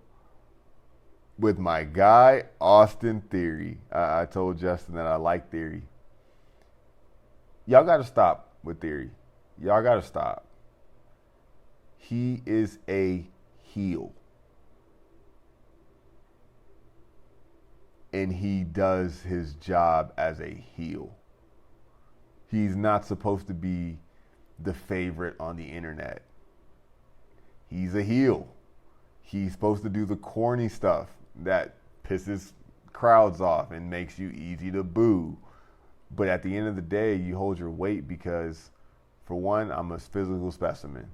with my guy, Austin Theory. I told Justin that I like Theory. Y'all got to stop with Theory. Y'all got to stop. He is a heel. And he does his job as a heel. He's not supposed to be the favorite on the internet. He's a heel. He's supposed to do the corny stuff that pisses crowds off and makes you easy to boo. But at the end of the day, you hold your weight because, for one, I'm a physical specimen.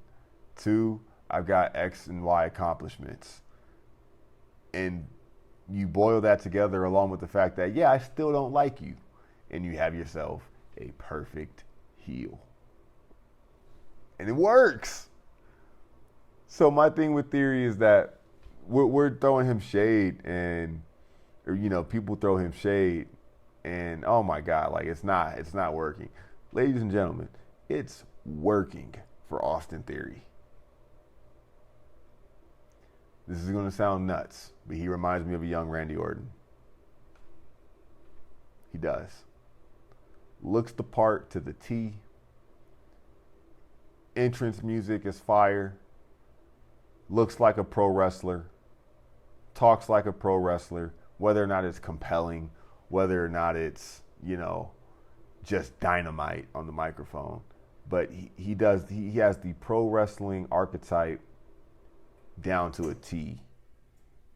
2, I've got X and Y accomplishments. And you boil that together along with the fact that, yeah, I still don't like you. And you have yourself a perfect heel. And it works. So my thing with Theory is that we're throwing him shade people throw him shade and oh my God, it's not working. Ladies and gentlemen, it's working for Austin Theory. This is going to sound nuts, but he reminds me of a young Randy Orton. He does. Looks the part to the T. Entrance music is fire. Looks like a pro wrestler. Talks like a pro wrestler. Whether or not it's compelling, whether or not it's, just dynamite on the microphone. But he has the pro wrestling archetype down to a T.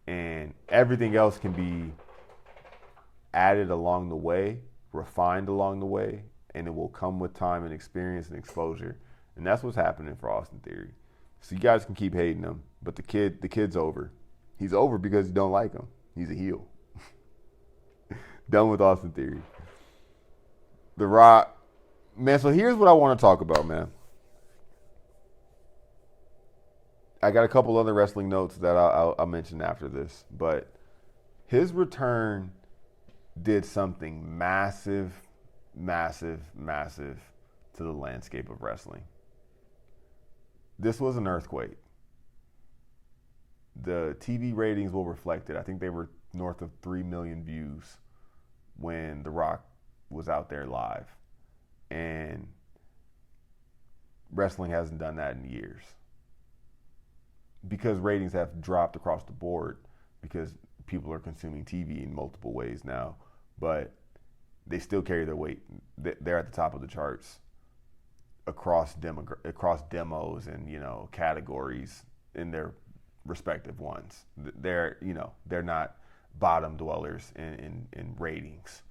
And everything else can be added along the way, refined along the way, and it will come with time and experience and exposure. And that's what's happening for Austin Theory. So you guys can keep hating him, but the kid's over. He's over because you don't like him. He's a heel. Done with Austin Theory. The Rock. Man, so here's what I want to talk about, man. I got a couple other wrestling notes that I'll mention after this, but his return did something massive, massive, massive to the landscape of wrestling. This was an earthquake. The TV ratings will reflect it. I think they were north of 3 million views when The Rock was out there live. And wrestling hasn't done that in years. Because ratings have dropped across the board because people are consuming TV in multiple ways now. But they still carry their weight. They're at the top of the charts across demos and, categories in their respective ones. They're not bottom dwellers in ratings.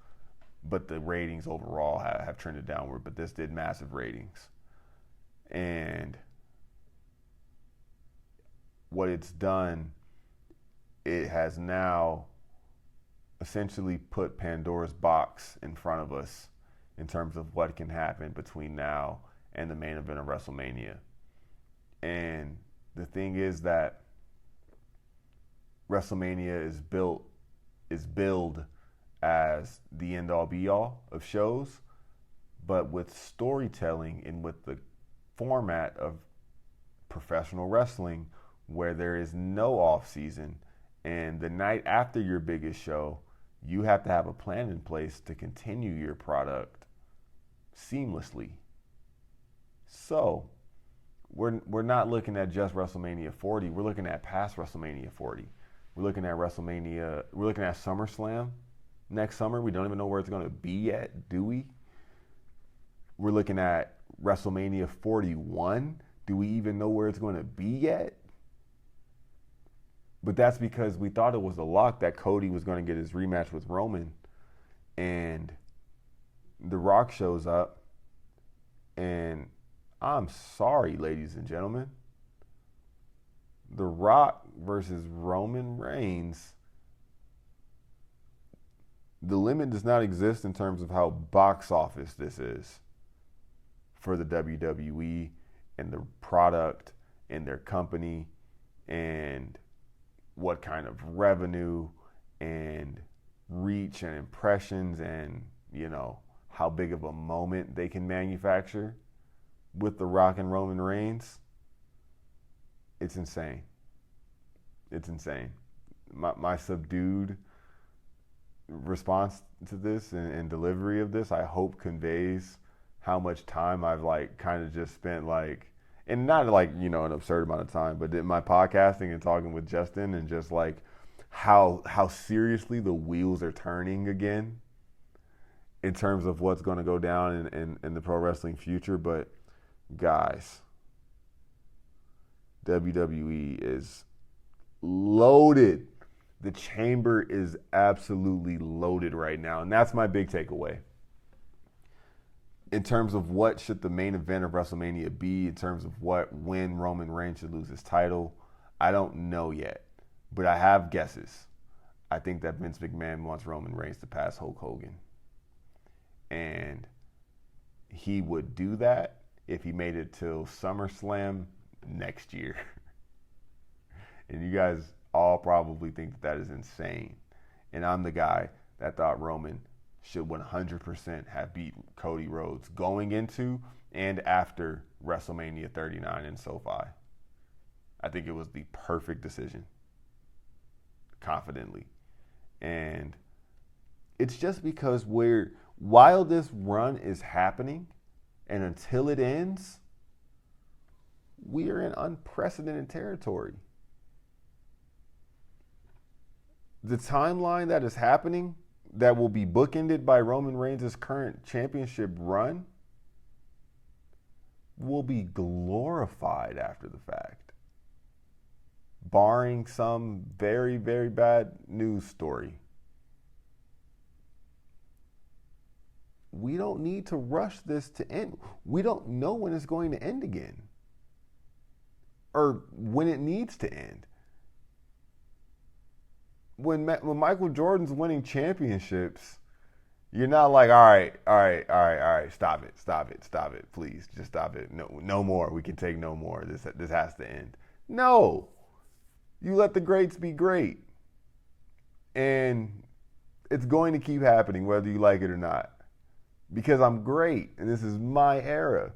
But the ratings overall have trended downward. But this did massive ratings. And what it's done, it has now essentially put Pandora's box in front of us in terms of what can happen between now and the main event of WrestleMania. And the thing is that WrestleMania is billed as the end-all be-all of shows, but with storytelling and with the format of professional wrestling where there is no off-season, and the night after your biggest show, you have to have a plan in place to continue your product seamlessly. So, we're not looking at just WrestleMania 40. We're looking at past WrestleMania 40. We're looking at WrestleMania. We're looking at SummerSlam next summer. We don't even know where it's going to be yet, do we? We're looking at WrestleMania 41. Do we even know where it's going to be yet? But that's because we thought it was a lock that Cody was going to get his rematch with Roman. And The Rock shows up. And I'm sorry, ladies and gentlemen. The Rock versus Roman Reigns. The limit does not exist in terms of how box office this is for the WWE and the product and their company and what kind of revenue and reach and impressions and, you know, how big of a moment they can manufacture with The Rock and Roman Reigns. It's insane. It's insane. My subdued response to this and delivery of this, I hope conveys how much time I've like kind of just spent like, and not like, you know, an absurd amount of time, but in my podcasting and talking with Justin and just like how seriously the wheels are turning again in terms of what's going to go down in the pro wrestling future. But guys, WWE is loaded. The chamber is absolutely loaded right now. And that's my big takeaway. In terms of what should the main event of WrestleMania be, in terms of when Roman Reigns should lose his title, I don't know yet. But I have guesses. I think that Vince McMahon wants Roman Reigns to pass Hulk Hogan. And he would do that if he made it till SummerSlam next year. And you guys all probably think that is insane. And I'm the guy that thought Roman should 100% have beat Cody Rhodes going into and after WrestleMania 39 in SoFi. I think it was the perfect decision, confidently. And it's just because while this run is happening and until it ends, we are in unprecedented territory. The timeline that is happening that will be bookended by Roman Reigns' current championship run will be glorified after the fact, barring some very, very bad news story. We don't need to rush this to end. We don't know when it's going to end again or when it needs to end. When Michael Jordan's winning championships, you're not like, all right, stop it, please, just stop it. No more. We can take no more. This has to end. No, you let the greats be great, and it's going to keep happening whether you like it or not, because I'm great and this is my era.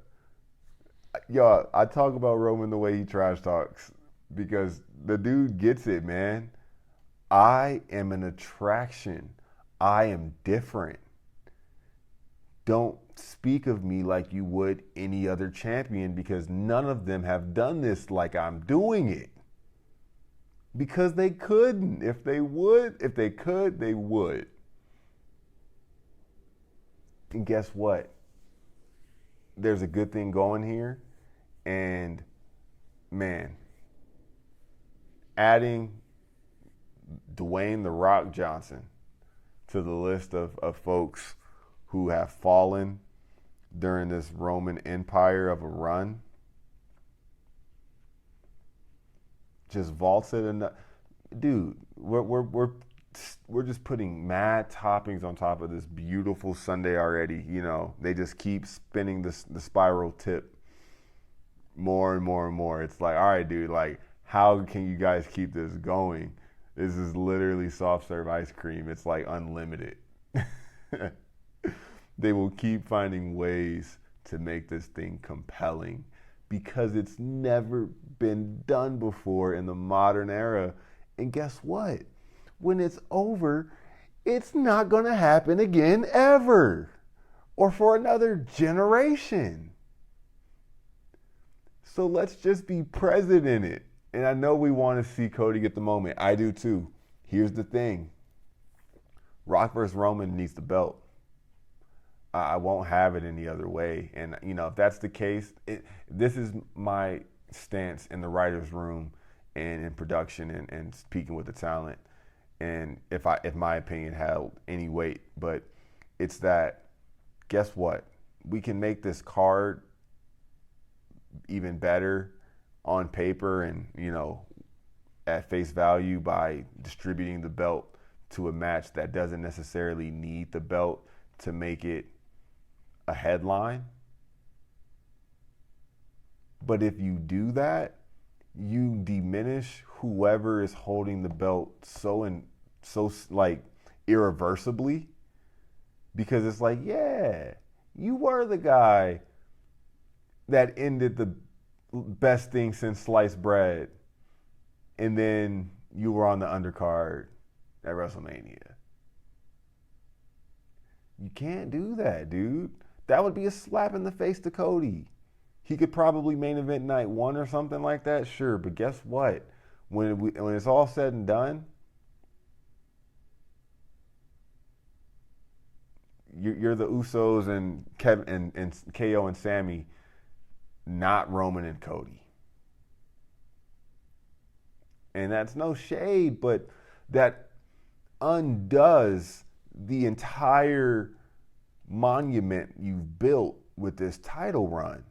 Y'all, I talk about Roman the way he trash talks because the dude gets it, man. I am an attraction. I am different. Don't speak of me like you would any other champion because none of them have done this like I'm doing it. Because they couldn't. If they could, they would. And guess what? There's a good thing going here. And, man, adding Dwayne "The Rock" Johnson to the list of folks who have fallen during this Roman Empire of a run just vaults it. And dude, we're just putting mad toppings on top of this beautiful Sunday already. You know, they just keep spinning the spiral tip more and more and more. It's like, all right, dude, like, how can you guys keep this going? This is literally soft serve ice cream. It's like unlimited. They will keep finding ways to make this thing compelling because it's never been done before in the modern era. And guess what? When it's over, it's not going to happen again ever or for another generation. So let's just be present in it. And I know we want to see Cody get the moment. I do too. Here's the thing. Rock versus Roman needs the belt. I won't have it any other way. And, if that's the case, this is my stance in the writer's room and in production and speaking with the talent. And if my opinion held any weight, but it's that, guess what? We can make this card even better on paper and, at face value by distributing the belt to a match that doesn't necessarily need the belt to make it a headline. But if you do that, you diminish whoever is holding the belt so irreversibly, because it's like, yeah, you were the guy that ended the best thing since sliced bread, and then you were on the undercard at WrestleMania. You can't do that, dude. That would be a slap in the face to Cody. He could probably main event night 1 or something like that, sure. But guess what? When it's all said and done, you're the Usos and Kevin and KO and Sammy, not Roman and Cody. And that's no shade, but that undoes the entire monument you've built with this title run.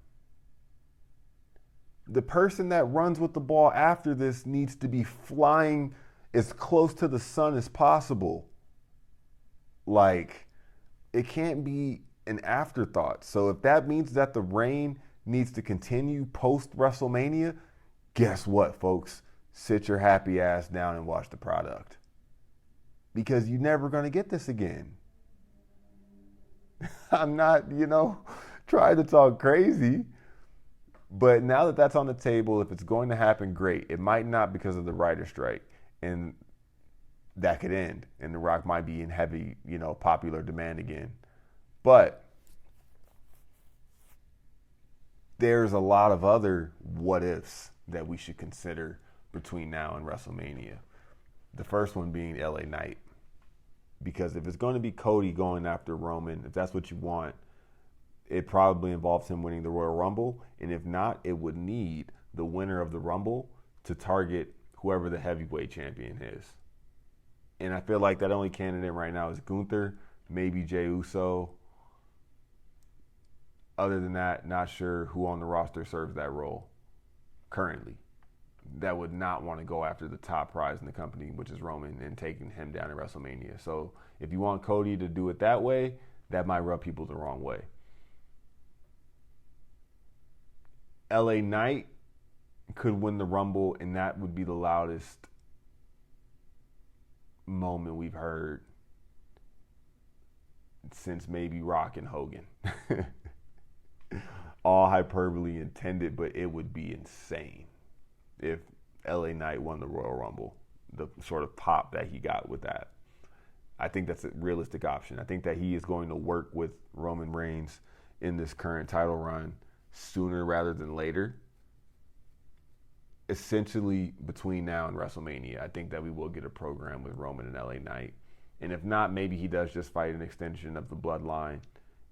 The person that runs with the ball after this needs to be flying as close to the sun as possible. Like, it can't be an afterthought. So if that means that the reign needs to continue post WrestleMania, guess what, folks? Sit your happy ass down and watch the product. Because you're never going to get this again. I'm not, trying to talk crazy. But now that that's on the table, if it's going to happen, great. It might not because of the writer's strike. And that could end. And The Rock might be in heavy, popular demand again. But there's a lot of other what-ifs that we should consider between now and WrestleMania. The first one being LA Knight. Because if it's going to be Cody going after Roman, if that's what you want, it probably involves him winning the Royal Rumble. And if not, it would need the winner of the Rumble to target whoever the heavyweight champion is. And I feel like that only candidate right now is Gunther, maybe Jey Uso. Other than that, not sure who on the roster serves that role currently. That would not want to go after the top prize in the company, which is Roman, and taking him down at WrestleMania. So if you want Cody to do it that way, that might rub people the wrong way. LA Knight could win the Rumble, and that would be the loudest moment we've heard since maybe Rock and Hogan. All hyperbole intended, but it would be insane if LA Knight won the Royal Rumble, the sort of pop that he got with that. I think that's a realistic option. I think that he is going to work with Roman Reigns in this current title run sooner rather than later. Essentially between now and WrestleMania, I think that we will get a program with Roman and LA Knight. And if not, maybe he does just fight an extension of the bloodline.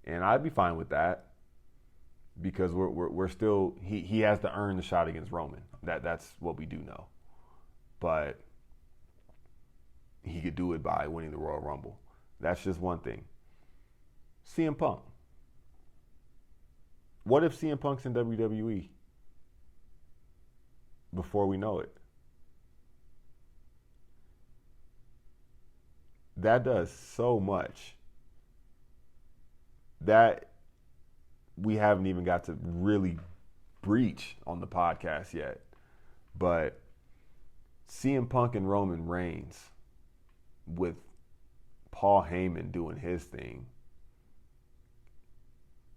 And I'd be fine with that. Because we're still, he has to earn the shot against Roman. That's what we do know. But he could do it by winning the Royal Rumble. That's just one thing. CM Punk. What if CM Punk's in WWE before we know it? That does so much. That we haven't even got to really breach on the podcast yet. But CM Punk and Roman Reigns with Paul Heyman doing his thing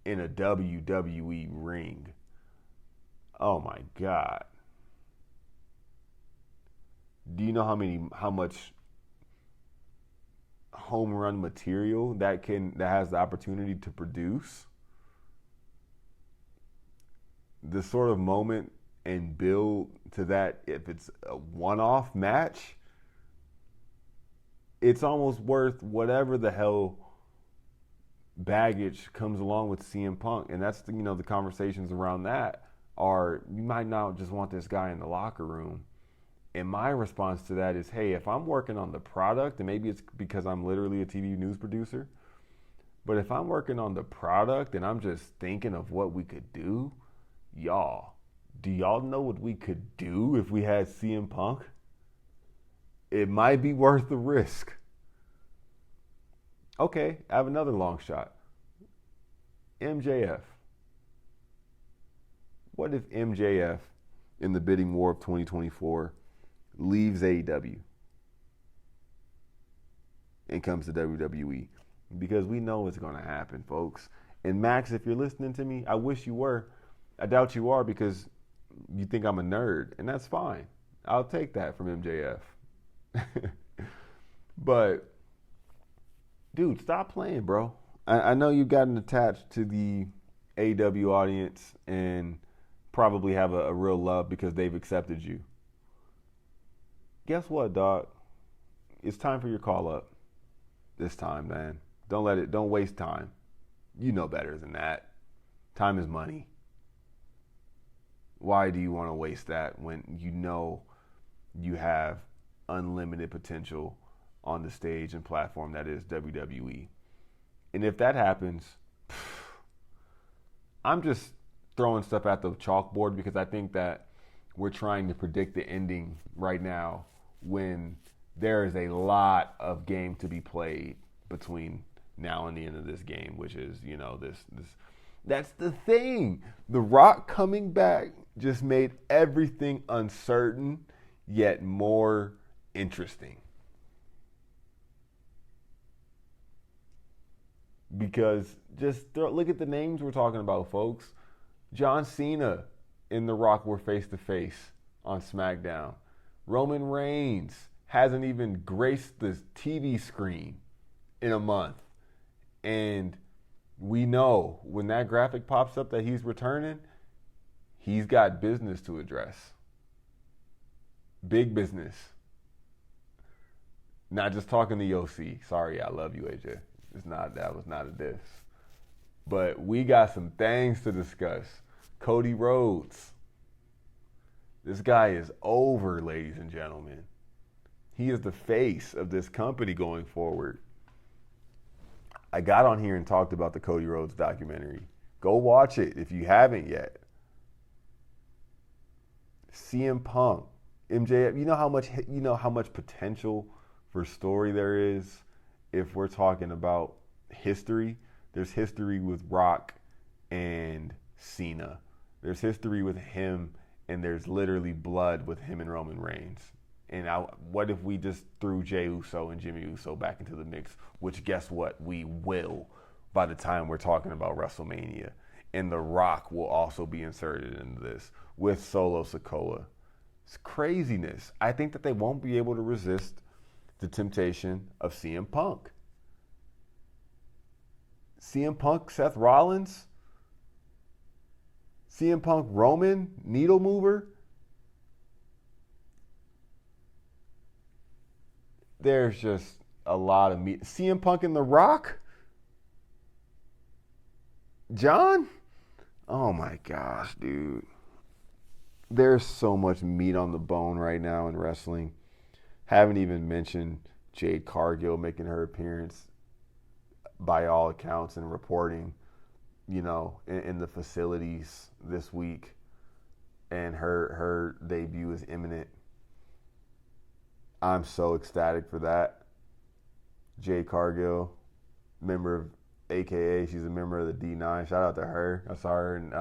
in a WWE ring. Oh my God. Do you know how much home run material that has the opportunity to produce? the sort of moment and build to that, if it's a one-off match, it's almost worth whatever the hell baggage comes along with CM Punk. And that's the conversations around that are, you might not just want this guy in the locker room. And my response to that is, hey, if I'm working on the product, and maybe it's because I'm literally a TV news producer, but if I'm working on the product and I'm just thinking of what we could do, do y'all know what we could do if we had CM Punk? It might be worth the risk. Okay, I have another long shot. MJF. What if MJF, in the bidding war of 2024, leaves AEW and comes to WWE? Because we know it's going to happen, folks. And Max, if you're listening to me, I wish you were. I doubt you are, because you think I'm a nerd, and that's fine. I'll take that from MJF. But, dude, stop playing, bro. I know you've gotten attached to the AEW audience and probably have a real love because they've accepted you. Guess what, dog? It's time for your call up this time, man. Don't waste time. You know better than that. Time is money. Why do you want to waste that when you know you have unlimited potential on the stage and platform that is WWE? And if that happens, I'm just throwing stuff at the chalkboard because I think that we're trying to predict the ending right now when there is a lot of game to be played between now and the end of this game, which is, this that's the thing. The Rock coming back just made everything uncertain yet more interesting. Because look at the names we're talking about, folks. John Cena and The Rock were face-to-face on SmackDown. Roman Reigns hasn't even graced the TV screen in a month. And we know when that graphic pops up that he's returning, he's got business to address. Big business. Not just talking to Yossi. Sorry, I love you, AJ. That was not a diss. But we got some things to discuss. Cody Rhodes. This guy is over, ladies and gentlemen. He is the face of this company going forward. I got on here and talked about the Cody Rhodes documentary. Go watch it if you haven't yet. CM Punk, MJF, you know how much potential for story there is if we're talking about history. There's history with Rock and Cena. There's history with him, and there's literally blood with him and Roman Reigns. And what if we just threw Jey Uso and Jimmy Uso back into the mix, which guess what? We will by the time we're talking about WrestleMania. And The Rock will also be inserted into this with Solo Sikoa. It's craziness. I think that they won't be able to resist the temptation of CM Punk. CM Punk, Seth Rollins, CM Punk, Roman, needle mover. There's just a lot of meat. CM Punk and The Rock? John? Oh my gosh, dude. There's so much meat on the bone right now in wrestling. Haven't even mentioned Jade Cargill making her appearance by all accounts and reporting, in the facilities this week. And her debut is imminent. I'm so ecstatic for that. Jade Cargill, member of AKA, she's a member of the D9. Shout out to her. I saw her in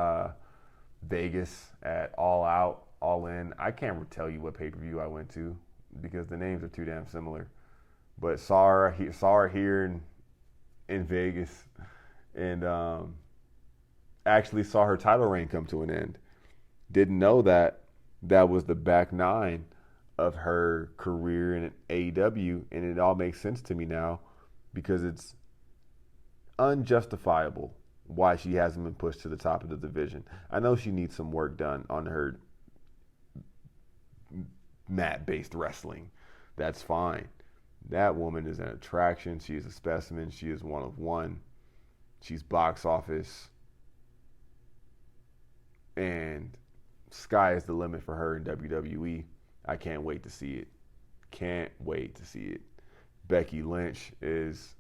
Vegas at All Out, All In. I can't tell you what pay-per-view I went to because the names are too damn similar. But saw her here in Vegas, and actually saw her title reign come to an end. Didn't know that was the back nine of her career in AEW, and it all makes sense to me now because it's unjustifiable why she hasn't been pushed to the top of the division. I know she needs some work done on her mat-based wrestling. That's fine. That woman is an attraction. She is a specimen. She is one of one. She's box office. And sky is the limit for her in WWE. I can't wait to see it. Can't wait to see it. Becky Lynch is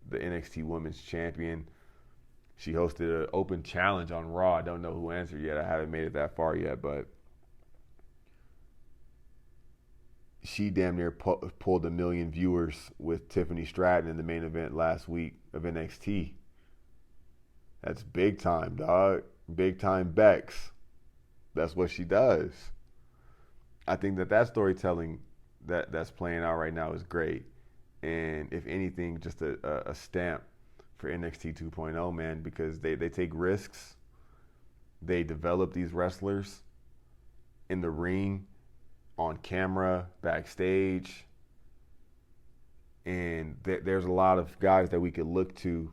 the NXT Women's Champion. She hosted an open challenge on Raw. I don't know who answered yet. I haven't made it that far yet, but she damn near pulled 1 million viewers with Tiffany Stratton in the main event last week of NXT. That's big time, dog. Big time Bex. That's what she does. I think that storytelling that's playing out right now is great. And if anything, just a stamp for NXT 2.0, man, because they take risks. They develop these wrestlers in the ring, on camera, backstage. And there's a lot of guys that we could look to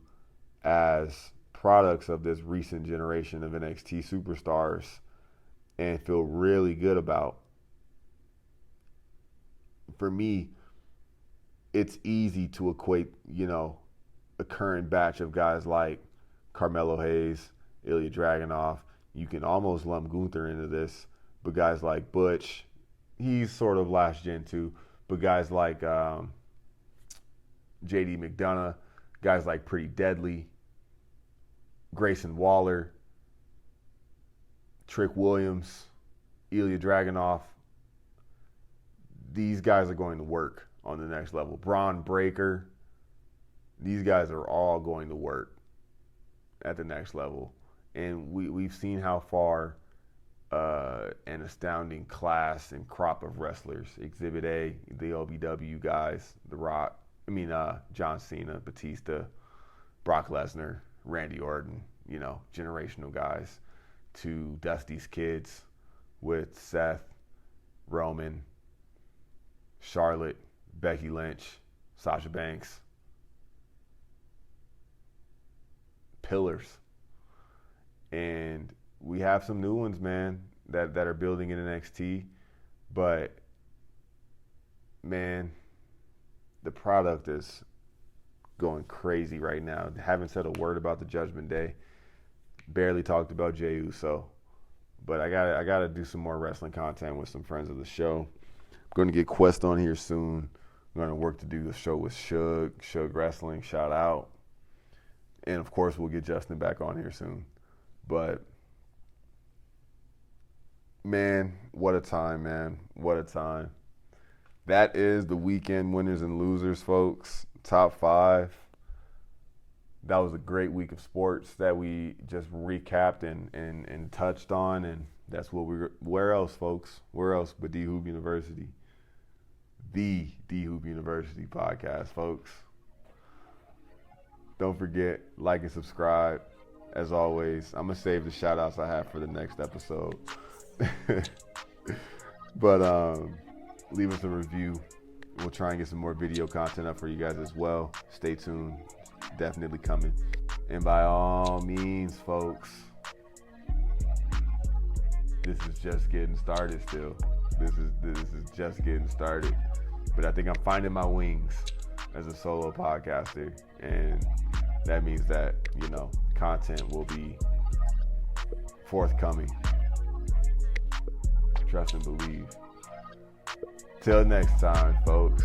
as products of this recent generation of NXT superstars and feel really good about. For me, it's easy to equate, a current batch of guys like Carmelo Hayes, Ilya Dragunov. You can almost lump Gunther into this, but guys like Butch, he's sort of last gen too, but guys like JD McDonough, guys like Pretty Deadly, Grayson Waller, Trick Williams, Ilya Dragunov. These guys are going to work on the next level. Braun Breaker. These guys are all going to work at the next level. And we've seen how far an astounding class and crop of wrestlers. Exhibit A, the LBW guys, The Rock, John Cena, Batista, Brock Lesnar, Randy Orton, generational guys, to Dusty's kids with Seth, Roman, Charlotte, Becky Lynch, Sasha Banks. Pillars. And we have some new ones, man, that are building in NXT. But, man, the product is going crazy right now. Haven't said a word about the Judgment Day. Barely talked about Jey Uso. But I gotta do some more wrestling content with some friends of the show. I'm going to get Quest on here soon. I'm going to work to do the show with Shug Wrestling, shout out. And, of course, we'll get Justin back on here soon. But, man, what a time, man. What a time. That is the weekend winners and losers, folks. Top 5. That was a great week of sports that we just recapped and touched on. And that's what where else, folks? Where else but D-Hoop University? The D-Hoop University podcast, folks. Don't forget, like and subscribe. As always, I'm going to save the shout-outs I have for the next episode. But leave us a review. We'll try and get some more video content up for you guys as well. Stay tuned. Definitely coming. And by all means, folks, this is just getting started still. This is just getting started. But I think I'm finding my wings as a solo podcaster. And that means that, content will be forthcoming. Trust and believe. Till next time, folks.